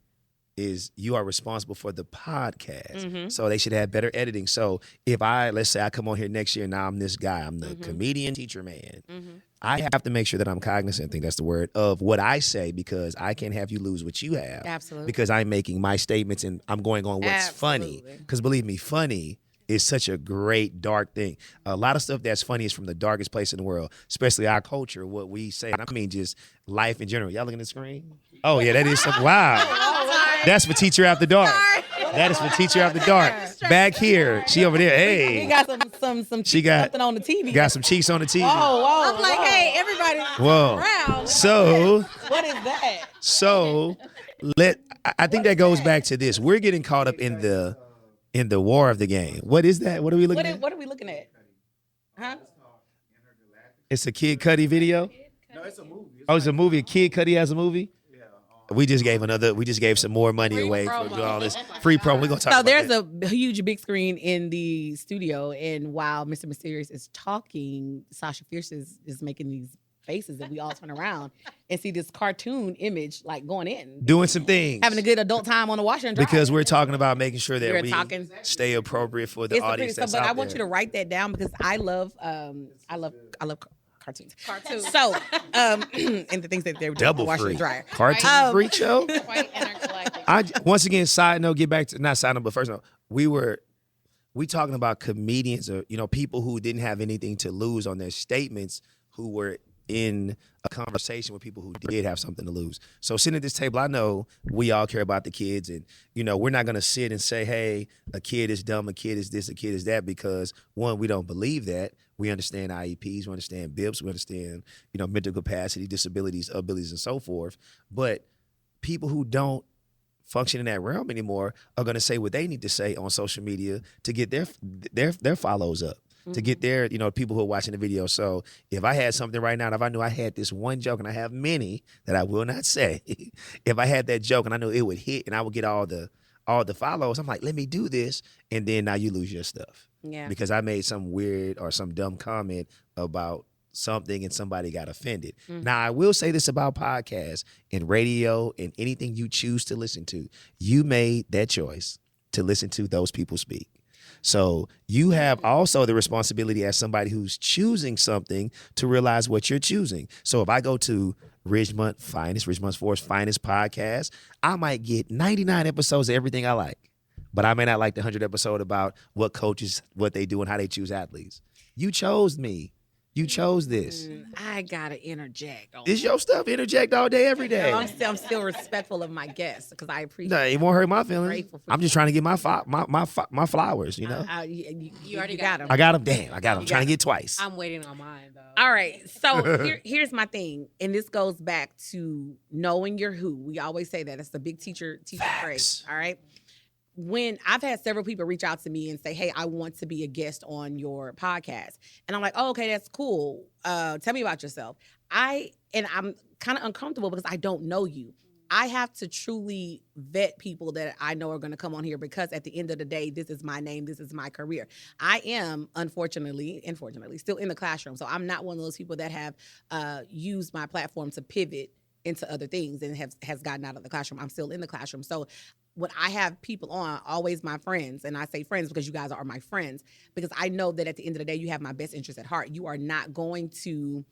is you are responsible for the podcast. So they should have better editing. So if let's say I come on here next year, now I'm this guy, I'm the comedian teacher man. I have to make sure that I'm cognizant, I think that's the word, of what I say, because I can't have you lose what you have. Absolutely. Because I'm making my statements and I'm going on what's funny. Because believe me, funny is such a great dark thing. A lot of stuff that's funny is from the darkest place in the world, especially our culture, what we say. And I mean just life in general. Y'all looking at the screen? Oh, yeah, that is something. Wow. That's for Teacher After Dark. That is for Teacher After Dark. Back here, she over there. Hey. He got some something on the TV. Got some cheeks on the TV. Whoa. I'm like, hey, everybody. Whoa. Around. So, What is that? so I think that goes back to this. We're getting caught up in the war of the game. What is that? What are we looking at? What are we looking at? Huh? It's a Kid Cudi video? No, it's a movie. Oh, it's a movie. Kid Cudi has a movie? We just gave some more money away for doing all this free promo. We're gonna talk So about there's that. a huge big screen in the studio, and while Mr. Mysterious is talking, Sasha Fierce is making these faces that we all turn around and see this cartoon image like going in. Doing some things. Having a good adult time on the washer and dryer. Because we're talking about making sure that We're we talking- stay appropriate for the It's a audience pretty, that's but out I want there. you to write that down because I love cartoons. Cartoons. So, and the things that they're doing Double washer free. and dryer. Cartoon free show? Quite intergalactic. Once again, side note, get back to, not side note, but first note, we talking about comedians or, people who didn't have anything to lose on their statements, who were in a conversation with people who did have something to lose. So sitting at this table, I know we all care about the kids, and we're not gonna sit and say, hey, a kid is dumb, a kid is this, a kid is that, because one, we don't believe that. We understand IEPs, we understand BIPs, we understand, mental capacity, disabilities, abilities, and so forth. But people who don't function in that realm anymore are gonna say what they need to say on social media to get their follows up. To get their, people who are watching the video. So if I had something right now, and if I knew I had this one joke, and I have many that I will not say, if I had that joke and I knew it would hit and I would get all the follows, I'm like, let me do this, and then now you lose your stuff. Yeah. Because I made some weird or some dumb comment about something and somebody got offended. Now, I will say this about podcasts and radio and anything you choose to listen to. You made that choice to listen to those people speak. So you have also the responsibility as somebody who's choosing something to realize what you're choosing. So if I go to Ridgemont Forest Finest podcast, I might get 99 episodes of everything I like, but I may not like the 100th episode about what coaches, what they do and how they choose athletes. You chose me. You chose this. I gotta interject. It's your stuff. Interject all day, every day. I'm still respectful of my guests because I appreciate. No, it won't hurt my feelings. Grateful for I'm just you. trying to get my flowers. You already got them. I got them. Damn, I got them. Trying to get twice. I'm waiting on mine though. All right. So here's my thing, and this goes back to knowing your who. We always say that. It's the big teacher phrase. All right. When I've had several people reach out to me and say, hey, I want to be a guest on your podcast. And I'm like, oh, okay, that's cool. Tell me about yourself. I'm kind of uncomfortable because I don't know you. I have to truly vet people that I know are going to come on here because at the end of the day, this is my name. This is my career. I am, unfortunately, still in the classroom. So I'm not one of those people that have used my platform to pivot into other things and has gotten out of the classroom. I'm still in the classroom. So when I have people on, always my friends, and I say friends because you guys are my friends, because I know that at the end of the day, you have my best interest at heart. You are not going to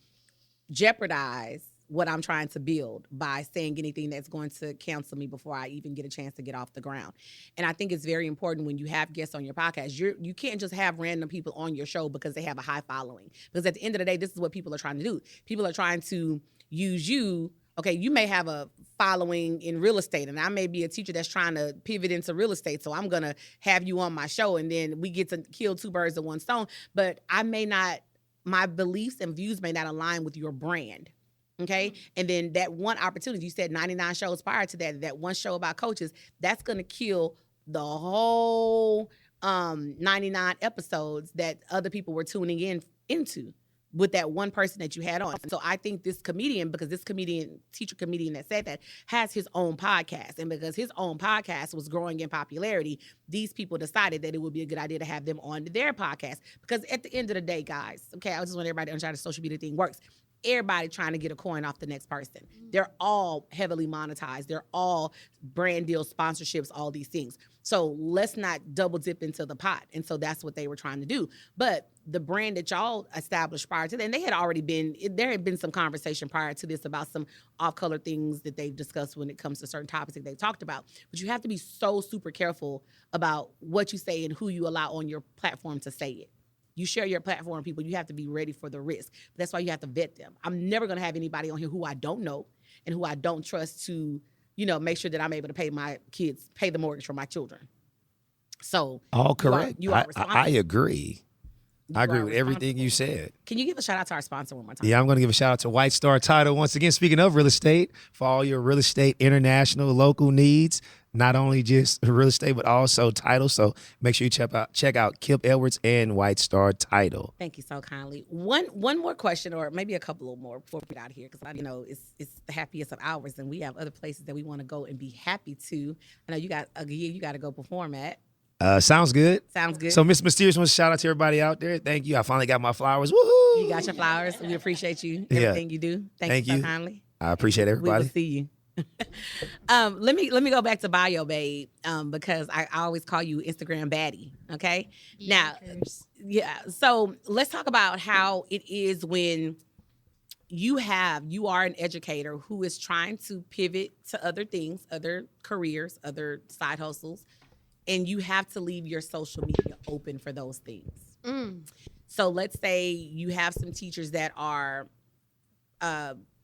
jeopardize what I'm trying to build by saying anything that's going to cancel me before I even get a chance to get off the ground. And I think it's very important when you have guests on your podcast, you can't just have random people on your show because they have a high following. Because at the end of the day, this is what people are trying to do. People are trying to use you Okay, you may have a following in real estate, and I may be a teacher that's trying to pivot into real estate. So I'm gonna have you on my show, and then we get to kill two birds with one stone. But I may not, my beliefs and views may not align with your brand. Okay, and then that one opportunity, you said 99 shows prior to that one show about coaches, that's gonna kill the whole 99 episodes that other people were tuning into with that one person that you had on. So I think this comedian, because this teacher comedian that said that, has his own podcast. And because his own podcast was growing in popularity, these people decided that it would be a good idea to have them on their podcast. Because at the end of the day, guys, okay, I just want everybody to understand how the social media thing works. Everybody trying to get a coin off the next person. They're all heavily monetized. They're all brand deals, sponsorships, all these things. So let's not double dip into the pot. And so that's what they were trying to do. But the brand that y'all established prior to that, and there had been some conversation prior to this about some off-color things that they've discussed when it comes to certain topics that they've talked about. But you have to be so super careful about what you say and who you allow on your platform to say it. You share your platform, people, you have to be ready for the risk. That's why you have to vet them. I'm never going to have anybody on here who I don't know and who I don't trust to, make sure that I'm able to pay the mortgage for my children. So all correct. You are responsible. I agree. I agree with everything you said. Can you give a shout out to our sponsor one more time? Yeah, I'm going to give a shout out to White Star Title. Once again, speaking of real estate, for all your real estate, international, local needs, not only just real estate, but also title. So make sure you check out Kip Edwards and White Star Title. Thank you so kindly. One more question, or maybe a couple of more before we get out of here, because it's the happiest of hours, and we have other places that we want to go and be happy to. I know you got a gig you got to go perform at. Sounds good. Sounds good. So Miss Mysterious wants to shout out to everybody out there. Thank you. I finally got my flowers. Woohoo! You got your flowers. We appreciate you. Everything you do. Thank you so kindly. I appreciate everybody. We will see you. Let me go back to Bio Babe, because I always call you Instagram baddie. Okay. Now, so let's talk about how it is when you are an educator who is trying to pivot to other things, other careers, other side hustles, and you have to leave your social media open for those things. So let's say you have some teachers that are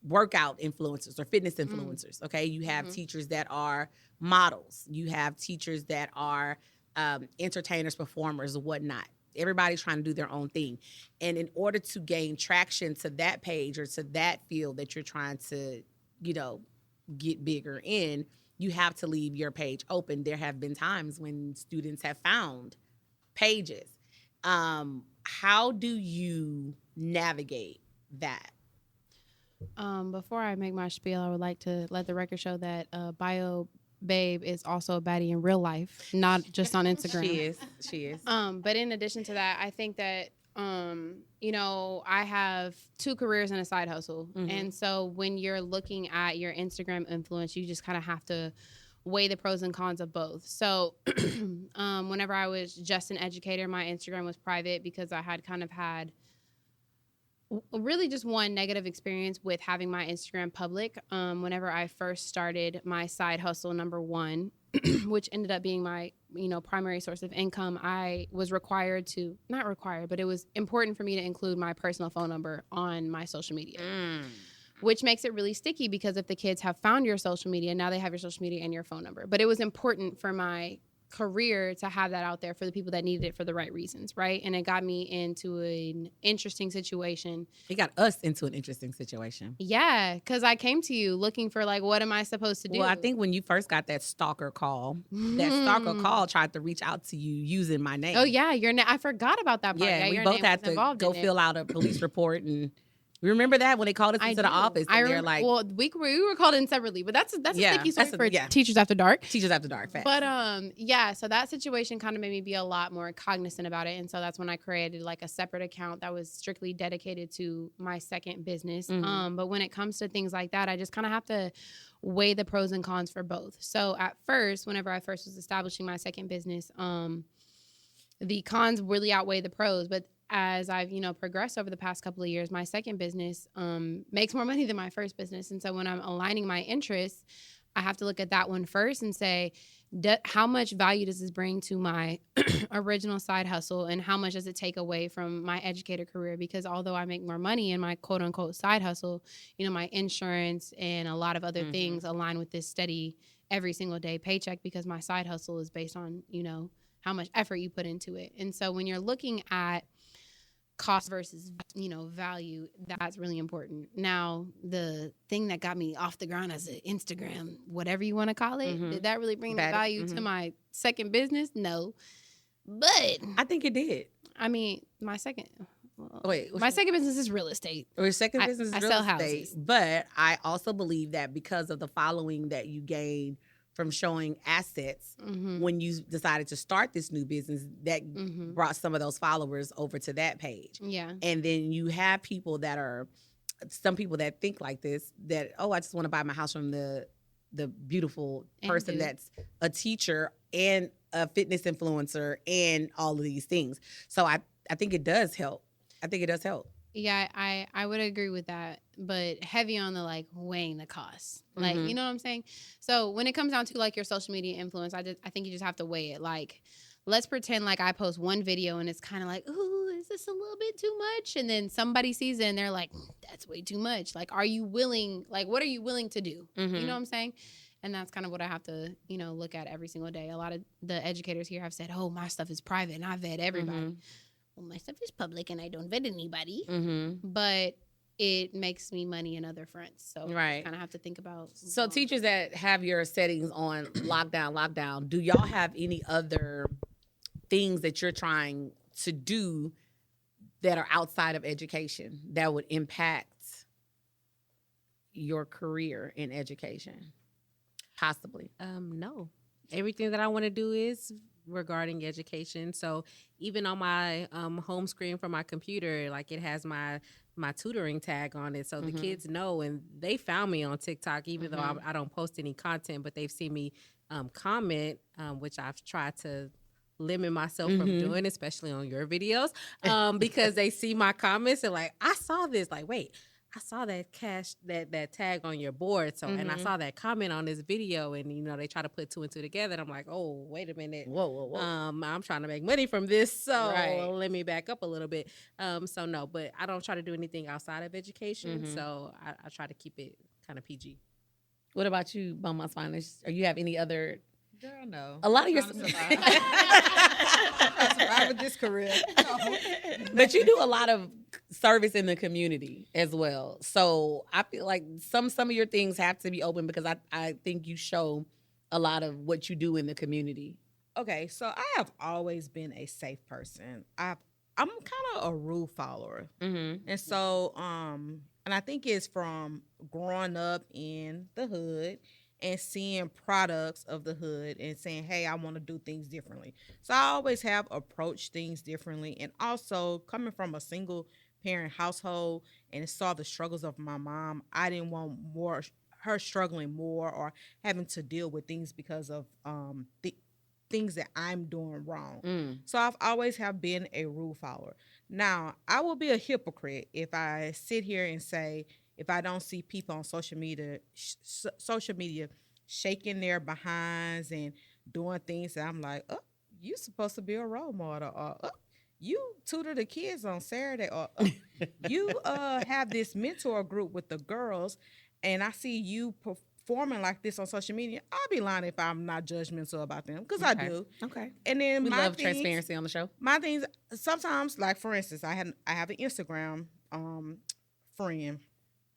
workout influencers or fitness influencers, okay? You have teachers that are models. You have teachers that are entertainers, performers, or whatnot. Everybody's trying to do their own thing. And in order to gain traction to that page or to that field that you're trying to, get bigger in, you have to leave your page open. There have been times when students have found pages. How do you navigate that? Before I make my spiel, I would like to let the record show that Bio Babe is also a baddie in real life, not just on Instagram. She is. But in addition to that, I think that I have 2 careers and a side hustle. And so when you're looking at your Instagram influence, you just kind of have to weigh the pros and cons of both. So whenever I was just an educator, my Instagram was private because I had kind of had really just one negative experience with having my Instagram public. Whenever I first started my side hustle, number 1, which ended up being my, primary source of income, I was not required, but it was important for me to include my personal phone number on my social media, which makes it really sticky because if the kids have found your social media, now they have your social media and your phone number. But it was important for my career to have that out there for the people that needed it for the right reasons, right? And it got me into an interesting situation. It got us into an interesting situation. Yeah, because I came to you looking for what am I supposed to do? Well, I think when you first got that stalker call, that stalker call tried to reach out to you using my name. Oh yeah, I forgot about that part. Yeah, we both had to go fill out a police report and. Remember that when they called us into the office? And they're like, well, we were called in separately, but that's a sticky story for Teachers After Dark. Teachers After Dark, facts. But so that situation kind of made me be a lot more cognizant about it, and so that's when I created a separate account that was strictly dedicated to my second business. But when it comes to things like that, I just kind of have to weigh the pros and cons for both. So at first, whenever I first was establishing my second business, the cons really outweigh the pros, but as I've, progressed over the past couple of years, my second business makes more money than my first business. And so when I'm aligning my interests, I have to look at that one first and say, how much value does this bring to my original side hustle, and how much does it take away from my educator career? Because although I make more money in my quote unquote side hustle, you know, my insurance and a lot of other things align with this steady every single day paycheck, because my side hustle is based on, you know, how much effort you put into it. And so when you're looking at cost versus, you know, value, that's really important. Now, the thing that got me off the ground as an Instagram, whatever you want to call it, did that really bring the value to my second business? No. But I think it did. I mean, my second Wait, my second business is real estate. Your second business is I real sell estate. houses. But I also believe that because of the following that you gained from showing assets when you decided to start this new business, that brought some of those followers over to that page. Yeah. And then you have people that are, some people that think like this, that, oh, I just want to buy my house from the beautiful person that's a teacher and a fitness influencer and all of these things. So I think it does help. I think it does help. Yeah, I would agree with that, but heavy on the like weighing the costs. Like, you know what I'm saying? So when it comes down to like your social media influence, I think you just have to weigh it. Like, let's pretend like I post one video and it's kind of like, ooh, is this a little bit too much? And then somebody sees it and they're like, that's way too much. Like, are you willing, like, what are you willing to do? You know what I'm saying? And that's kind of what I have to, you know, look at every single day. A lot of the educators here have said, oh, my stuff is private and I vet everybody. Well, my stuff is public and I don't vet anybody, but it makes me money in other fronts. So I kind of have to think about. So teachers that have your settings on lockdown, do y'all have any other things that you're trying to do that are outside of education that would impact your career in education? Possibly. No. Everything that I want to do is regarding education. So even on my home screen for my computer, like it has my tutoring tag on it. So the kids know, and they found me on TikTok, even though I don't post any content, but they've seen me comment, which I've tried to limit myself from doing, especially on your videos, because they see my comments and like, I saw this, like, wait, I saw that that tag on your board. So, and I saw that comment on this video, and, you know, they try to put two and two together. And I'm like, oh, wait a minute. Whoa. I'm trying to make money from this. So let me back up a little bit. So no, but I don't try to do anything outside of education. So I try to keep it kind of PG. What about you, Beaumont's Finest? Or you have any other? Girl, no. A lot of your survive with this career. No. But you do a lot of service in the community as well. So I feel like some of your things have to be open, because I think you show a lot of what you do in the community. Okay, so I have always been a safe person. I'm kind of a rule follower. And so and I think it's from growing up in the hood and seeing products of the hood and saying, hey, I want to do things differently. So I always have approached things differently. And also coming from a single parent household and saw the struggles of my mom, I didn't want her struggling more or having to deal with things because of the things that I'm doing wrong. So I've always have been a rule follower. Now, I will be a hypocrite if I sit here and say, if I don't see people on social media shaking their behinds and doing things that I'm like, oh, you supposed to be a role model, or oh, you tutor the kids on Saturday, or oh, you have this mentor group with the girls, and I see you performing like this on social media. I'll be lying if I'm not judgmental about them, because I do. Okay. And then we love transparency on the show. My things sometimes, like for instance, I have an Instagram friend.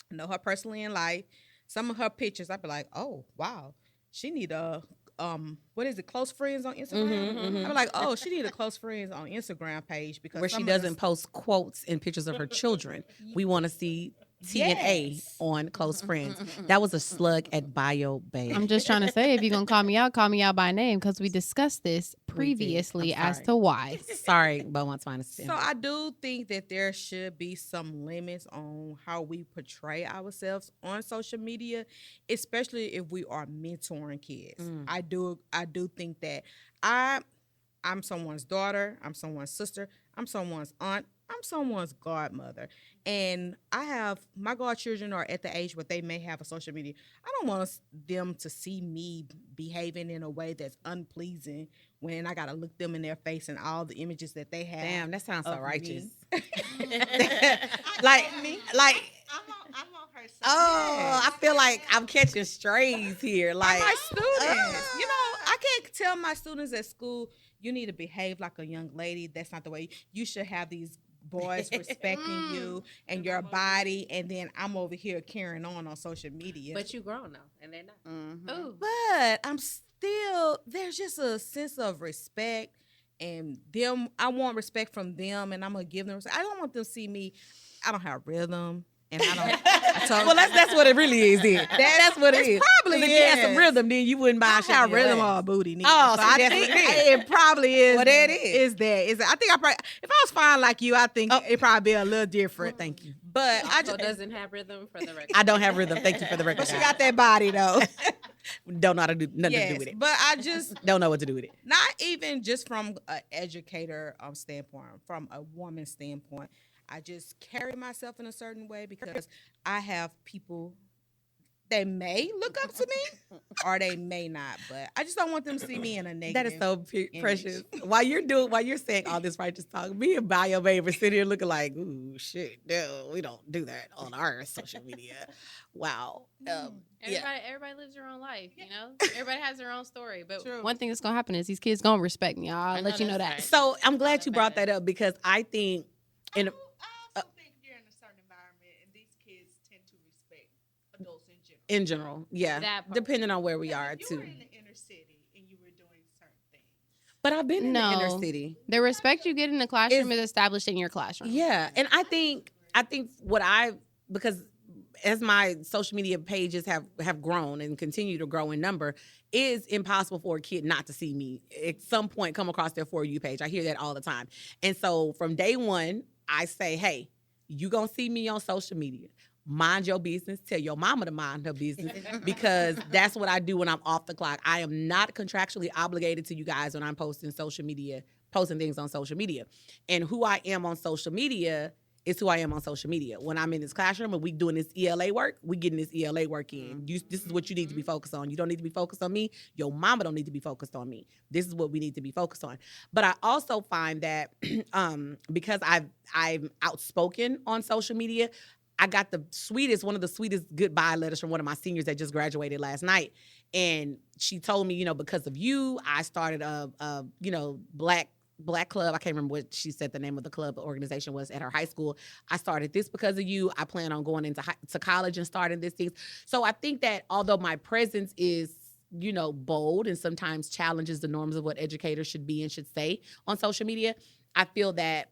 I know her personally in life. Some of her pictures, I'd be like, oh, wow. She need a, close friends on Instagram? I'd be like, oh, she need a close friends on Instagram page, because where she doesn't post quotes and pictures of her children. We want to see T&A on close friends. That was a slug at Bio Bay. I'm just trying to say, if you're going to call me out by name, because we discussed this previously as to why. Sorry, Beaumont's Finest. So I do think that there should be some limits on how we portray ourselves on social media, especially if we are mentoring kids. I do think that I'm someone's daughter, I'm someone's sister, I'm someone's aunt, I'm I'm someone's godmother, and I have my godchildren are at the age where they may have a social media. I don't want them to see me behaving in a way that's unpleasing when I gotta look them in their face and all the images that they have. Damn, that sounds so of righteous. me. like, I'm on her side. oh, I feel like I'm catching strays here. Like, My students, you know, I can't tell my students at school, you need to behave like a young lady. That's not the way. You should have these boys respecting you and your body, and then I'm over here carrying on social media. But you grown though, and they're not. Mhm. Ooh. But I'm still, there's just a sense of respect, and them, I want respect from them, and I'm gonna give them respect. I don't want them to see me, I don't have rhythm, and I don't. well, that's what it really is. Then that's what it is. Probably 'Cause if you had some is. rhythm, then you wouldn't I mind don't have shaking your rhythm ass. or booty. Neither. Oh, so see, I that's think what it is. it probably is. Well, there it is. Is that? Is that? I think I probably, if I was fine like you, I think it probably be a little different. Thank you. But I So just, doesn't have rhythm for the record. I don't have rhythm. Thank you for the record. but she got that body though. Don't know how to do nothing to Yes, do with it. but I just, Don't know what to do with it. not even just from an educator standpoint, from a woman standpoint, I just carry myself in a certain way because I have people that may look up to me or they may not, but I just don't want them to see me in a negative. That is so image. precious. While you're saying all this righteous talk, me and Bio Babe are sitting here looking like, ooh, shit, no, we don't do that on our social media. Wow. Everybody lives their own life, you know? Everybody has their own story. But True. one thing that's gonna happen is these kids gonna respect me. I'll let you know that. So I'm glad you brought that up because I think I in also think you're in a certain environment, and these kids tend to respect adults in general. in general, yeah, That part. depending on where we are If you too. were in the inner city and you were doing certain things. But I've been in the inner No. city. The respect you get in the classroom Is- is established in your classroom. Yeah, and I think because as my social media pages have grown and continue to grow in number, it is impossible for a kid not to see me at some point come across their For You page. I hear that all the time. And so from day one, I say, hey, you gonna see me on social media. Mind your business. Tell your mama to mind her business because that's what I do when I'm off the clock. I am not contractually obligated to you guys when I'm posting things on social media. And who I am on social media is who I am on social media. When I'm in this classroom and we doing this ELA work, we getting this ELA work in. This is what you need to be focused on. You don't need to be focused on me. Your mama don't need to be focused on me. This is what we need to be focused on. But I also find that because I'm outspoken on social media, I got one of the sweetest goodbye letters from one of my seniors that just graduated last night. And she told me, because of you, I started a Black club. I can't remember what she said the name of the club organization was at her high school. I started this because of you. I plan on going to college and starting these things. So I think that although my presence is, bold and sometimes challenges the norms of what educators should be and should say on social media, I feel that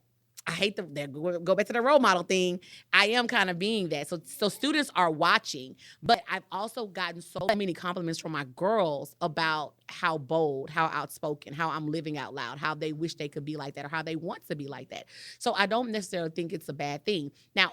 I hate go back to the role model thing. I am kind of being that. So students are watching, but I've also gotten so many compliments from my girls about how bold, how outspoken, how I'm living out loud, how they wish they could be like that or how they want to be like that. So I don't necessarily think it's a bad thing. Now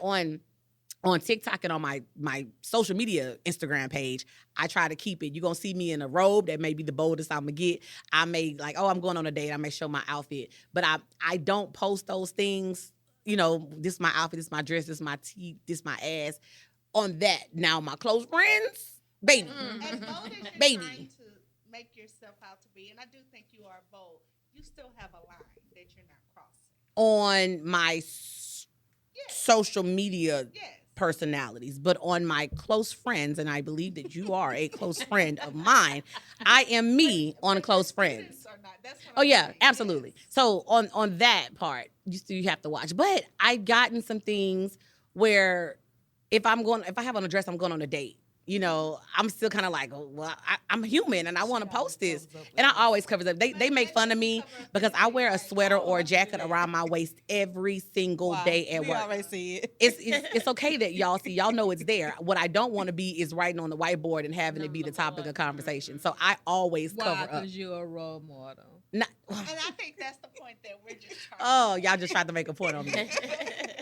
on TikTok and on my social media Instagram page, I try to keep it. You're going to see me in a robe. That may be the boldest I'm going to get. I may I'm going on a date. I may show my outfit. But I don't post those things, this is my outfit, this is my dress, this is my teeth, this is my ass, on that. Now, my close friends, baby. As bold as you're Baby. trying to make yourself out to be, and I do think you are bold, you still have a line that you're not crossing. On my social media Yes. personalities, but on my close friends, and I believe that you are a close friend of mine, I am me on close friends. Students are not. That's what Oh I'm yeah, saying. absolutely. So on that part, you have to watch. But I've gotten some things where if I have on a dress, I'm going on a date. I'm still kind of like, oh, well, I'm human and I want to post this. And I always cover them. They make fun of me because I wear a sweater or a jacket around my waist every single day at work. already see it. It's okay that y'all see. Y'all know it's there. What I don't want to be is writing on the whiteboard and having it be the topic of conversation. So I always cover up. Because you're a role model. And I think that's the point that we're just trying Oh, y'all just tried to make a point on me.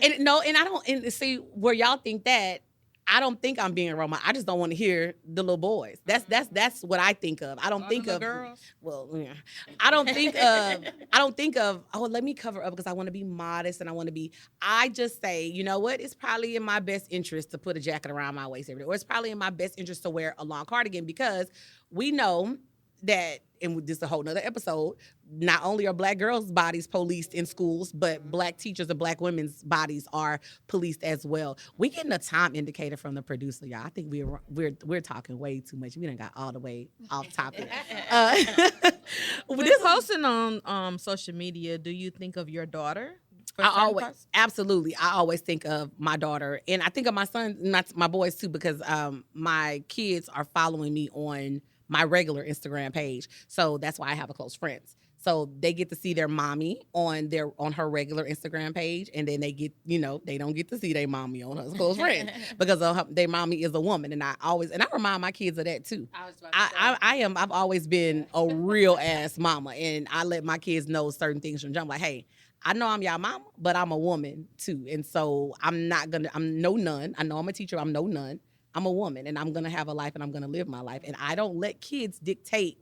And I don't see where y'all think that I don't think I'm being a role model. I just don't want to hear the little boys. That's what I think of. I don't think of girls. Well, yeah. I don't think of, oh, let me cover up because I want to be modest and I just say, you know what? It's probably in my best interest to put a jacket around my waist every day. Or it's probably in my best interest to wear a long cardigan because we know that, and this is a whole nother episode, not only are Black girls' bodies policed in schools, but Black teachers and Black women's bodies are policed as well. We getting a time indicator from the producer, y'all. I think we're talking way too much. We done got all the way off topic. When posting on social media, do you think of your daughter? Absolutely. I always think of my daughter, and I think of my son, my boys too, because my kids are following me on my regular Instagram page. So that's why I have a close friends. So they get to see their mommy on her regular Instagram page, and then they get, they don't get to see their mommy on her close friend because their mommy is a woman. And I remind my kids of that too. I've always been a real ass mama, and I let my kids know certain things from jump. Like, hey, I know I'm y'all mama, but I'm a woman too. And so I'm no nun. I know I'm a teacher. I'm no nun. I'm a woman, and I'm going to have a life, and I'm going to live my life. And I don't let kids dictate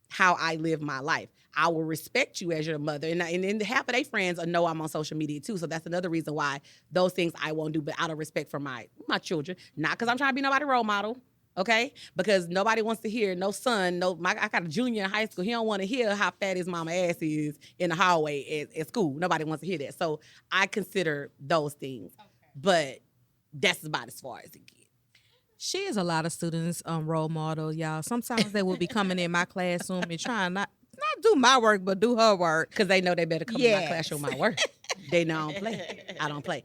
how I live my life. I will respect you as your mother. And half of their friends know I'm on social media too. So that's another reason why those things I won't do, but out of respect for my children. Not because I'm trying to be nobody's role model, okay? Because nobody wants to hear, no son, I got a junior in high school. He don't want to hear how fat his mama ass is in the hallway at school. Nobody wants to hear that. So I consider those things. Okay. But that's about as far as it gets. She is a lot of students' role model, y'all. Sometimes they will be coming in my classroom and trying not do my work, but do her work. Because they know they better come in my classroom, my work. They know I don't play. I don't play.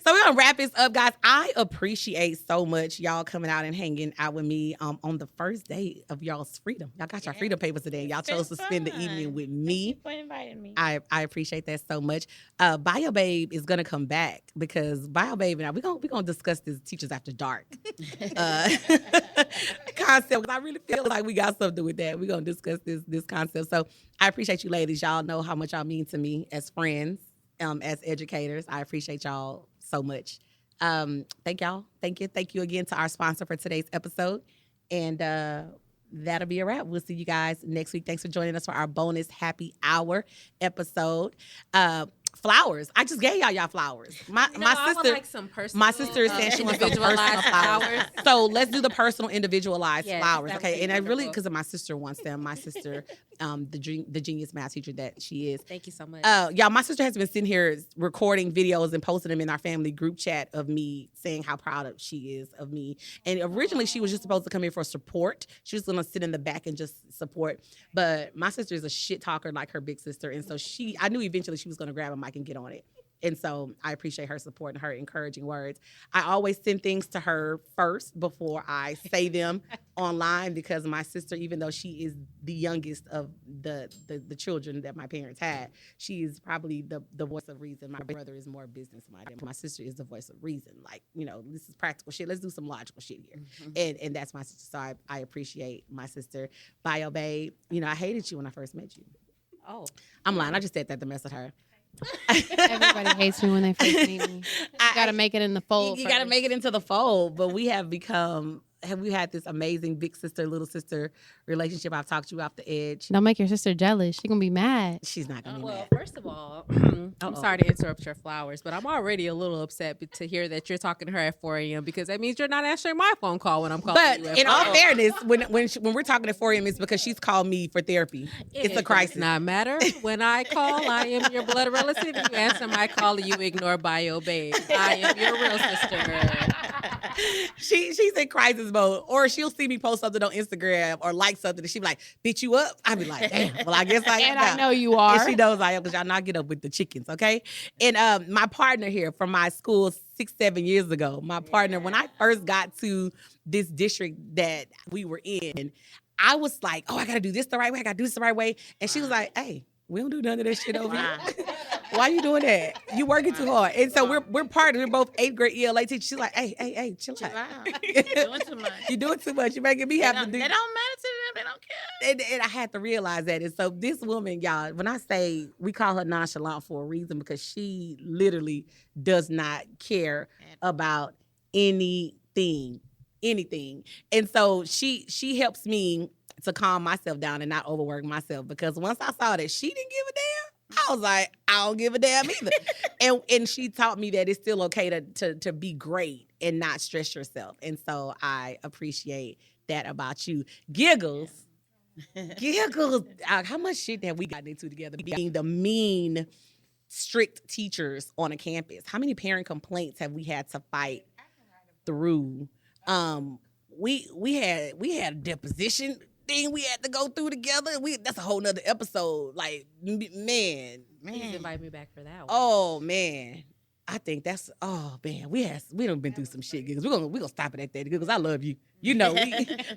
So we're going to wrap this up, guys. I appreciate so much y'all coming out and hanging out with me on the first day of y'all's freedom. Y'all got your freedom papers today. Y'all chose to spend the evening with me. Thank you for inviting me. I appreciate that so much. Bio Babe is going to come back because Bio Babe and I, we're going to discuss this Teachers After Dark concept. I really feel like we got something with that. We're going to discuss this concept. So I appreciate you ladies. Y'all know how much y'all mean to me as friends, as educators. I appreciate y'all so much. Thank y'all. Thank you again to our sponsor for today's episode. And that'll be a wrap. We'll see you guys next week. Thanks for joining us for our bonus happy hour episode. Flowers. I just gave y'all flowers. My sister, like some personal, my sister said she wants some personal flowers. So let's do the personal individualized flowers. Okay. And I really, because my sister wants them. My sister, the genius math teacher that she is. Thank you so much. Y'all, my sister has been sitting here recording videos and posting them in our family group chat of me saying how proud she is of me. And originally she was just supposed to come here for support. She was going to sit in the back and just support. But my sister is a shit talker like her big sister. And so I knew eventually she was going to grab a mic and get on it. And so I appreciate her support and her encouraging words. I always send things to her first before I say them online because my sister, even though she is the youngest of the children that my parents had, she is probably the voice of reason. My brother is more business-minded. My sister is the voice of reason. Like, this is practical shit. Let's do some logical shit here. Mm-hmm. And that's my sister. So I appreciate my sister. Bio Babe, I hated you when I first met you. Oh. I'm lying. I just said that to mess with her. Everybody hates me when they first meet me. You got to make it in the fold. You got to make it into the fold. But we have we had this amazing big sister, little sister relationship. I've talked to you off the edge. Don't make your sister jealous. She's going to be mad. She's not going to be mad. Well, first of all, I'm sorry to interrupt your flowers, but I'm already a little upset to hear that you're talking to her at 4 a.m. because that means you're not answering my phone call when I'm calling you. But in all fairness, when we're talking at 4 a.m., it's because she's called me for therapy. It's a crisis. It does not matter. When I call, I am your blood relative. You answer my call and you ignore Bio Babe. I am your real sister. She's in crisis mode, or she'll see me post something on Instagram or like something, and she be like, "Bitch, you up?" I be like, "Damn, well, I guess I am." And now. I know you are. And she knows I am because y'all not get up with the chickens, okay? And my partner here from my school 6-7 years ago, my partner, when I first got to this district that we were in, I was like, "Oh, I gotta do this the right way. I gotta do this the right way," and she was like, "Hey, we don't do none of that shit over here. Why you doing that? You working too hard." And so we're partners. We're both 8th grade ELA teachers. She's like, hey, chill out. You're doing too much. You're doing too much. You're making me have to do. They don't matter to them. They don't care. And I had to realize that. And so this woman, y'all, when I say we call her nonchalant for a reason, because she literally does not care about any anything. And so she helps me to calm myself down and not overwork myself, because once I saw that she didn't give a damn, I was like, I don't give a damn either. and she taught me that it's still okay to be great and not stress yourself. And so I appreciate that about you. Giggles. How much shit have we gotten into together being the mean, strict teachers on a campus? How many parent complaints have we had to fight through? We had a deposition thing we had to go through together. That's a whole nother episode. Like, man. Please invite me back for that one. Oh man. I think that's, oh man, we done been through some shit, Giggles. We're gonna stop it at that, Giggles. I love you. You know,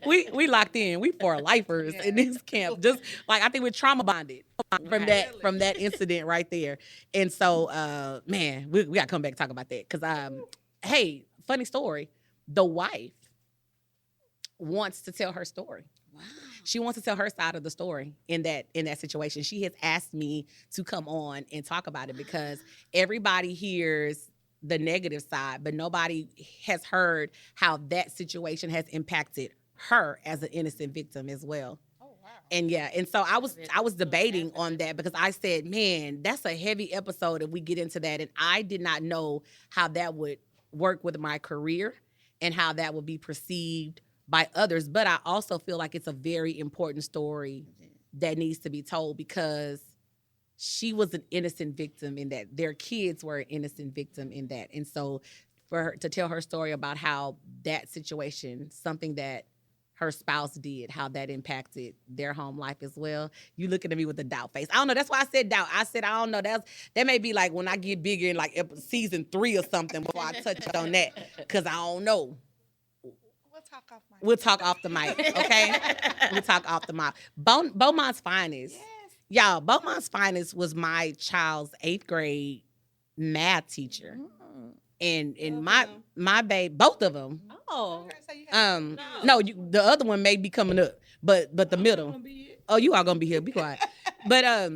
we locked in. We for lifers in this camp. Just like, I think we're trauma bonded from that incident right there. And so, man, we gotta come back and talk about that. Cause hey, funny story. The wife wants to tell her story. Wow. She wants to tell her side of the story in that situation. She has asked me to come on and talk about it, because everybody hears the negative side, but nobody has heard how that situation has impacted her as an innocent victim as well. Oh, wow. And so I was debating on that, because I said, man, that's a heavy episode if we get into that. And I did not know how that would work with my career and how that would be perceived by others. But I also feel like it's a very important story that needs to be told, because she was an innocent victim in that. Their kids were an innocent victim in that. And so for her to tell her story about how that situation, something that her spouse did, how that impacted their home life as well. You looking at me with a doubt face. I don't know. That's why I said doubt. I said, I don't know. That may be like when I get bigger in like season 3 or something before I touch on that, because I don't know. We'll talk off the mic, okay? We'll talk off the mic. Beaumont's Finest. Yes. Y'all, Beaumont's Finest was my child's 8th grade math teacher. And my babe, both of them. Oh. No, the other one may be coming up, but the middle. Oh, you all gonna be here. Be quiet. But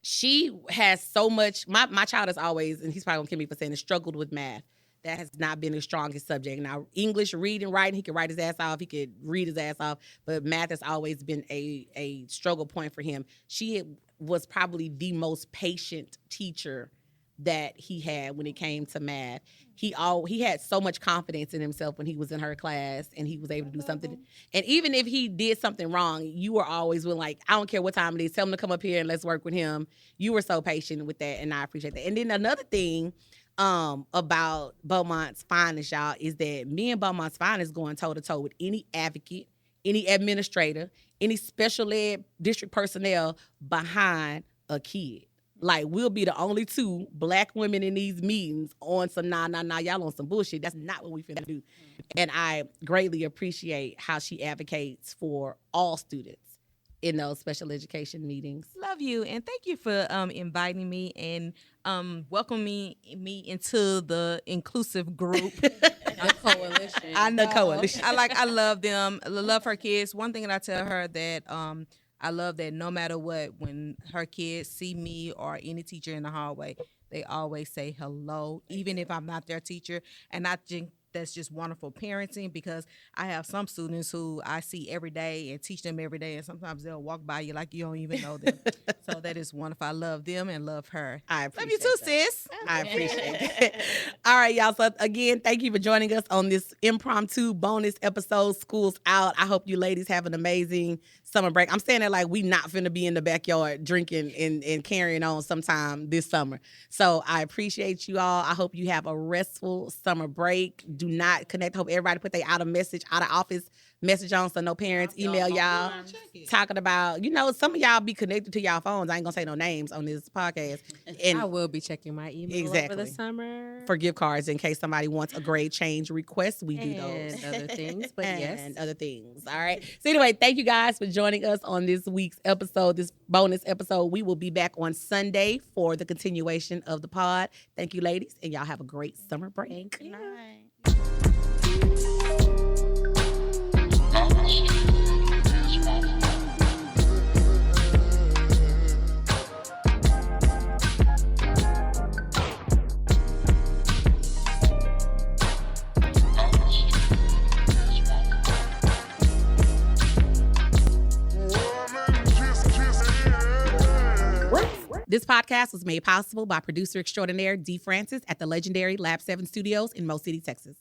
she has so much. My child has always, and he's probably gonna kill me for saying it, struggled with math. That has not been his strongest subject. Now, English, reading, writing, he could write his ass off. He could read his ass off. But math has always been a struggle point for him. She was probably the most patient teacher that he had when it came to math. He had so much confidence in himself when he was in her class and he was able to do something. And even if he did something wrong, you were always like, I don't care what time it is, tell him to come up here and let's work with him. You were so patient with that, and I appreciate that. And then another thing about Beaumont's Finest, y'all, is that me and Beaumont's Finest going toe-to-toe with any advocate, any administrator, any special ed district personnel behind a kid. Like, we'll be the only 2 black women in these meetings on some nah, y'all on some bullshit. That's not what we finna do. And I greatly appreciate how she advocates for all students in those special education meetings. Love you, and thank you for inviting me and welcoming me into the inclusive group. The coalition. I know. The coalition. I love them. I love her kids. One thing that I tell her that I love that no matter what, when her kids see me or any teacher in the hallway, they always say hello, even if I'm not their teacher. And I think that's just wonderful parenting, because I have some students who I see every day and teach them every day, and sometimes they'll walk by you like you don't even know them. So that is wonderful. I love them and love her. I appreciate love you too, that. sis. I appreciate it. All right, y'all. So again, thank you for joining us on this impromptu bonus episode, School's Out. I hope you ladies have an amazing summer break. I'm saying that like we not finna be in the backyard drinking and carrying on sometime this summer. So I appreciate you all. I hope you have a restful summer break. Do not connect. Hope everybody put their out of office message on, so no parents email y'all talking about, some of y'all be connected to y'all phones. I ain't gonna say no names on this podcast. And I will be checking my email over the summer for gift cards in case somebody wants a grade change request. We do and those. other things, but yes. And other things. All right. So anyway, thank you guys for joining us on this week's episode, this bonus episode. We will be back on Sunday for the continuation of the pod. Thank you, ladies, and y'all have a great summer break. Thank you. Night. This podcast was made possible by producer extraordinaire D. Francis at the legendary Lab 7 Studios in Mo City, Texas.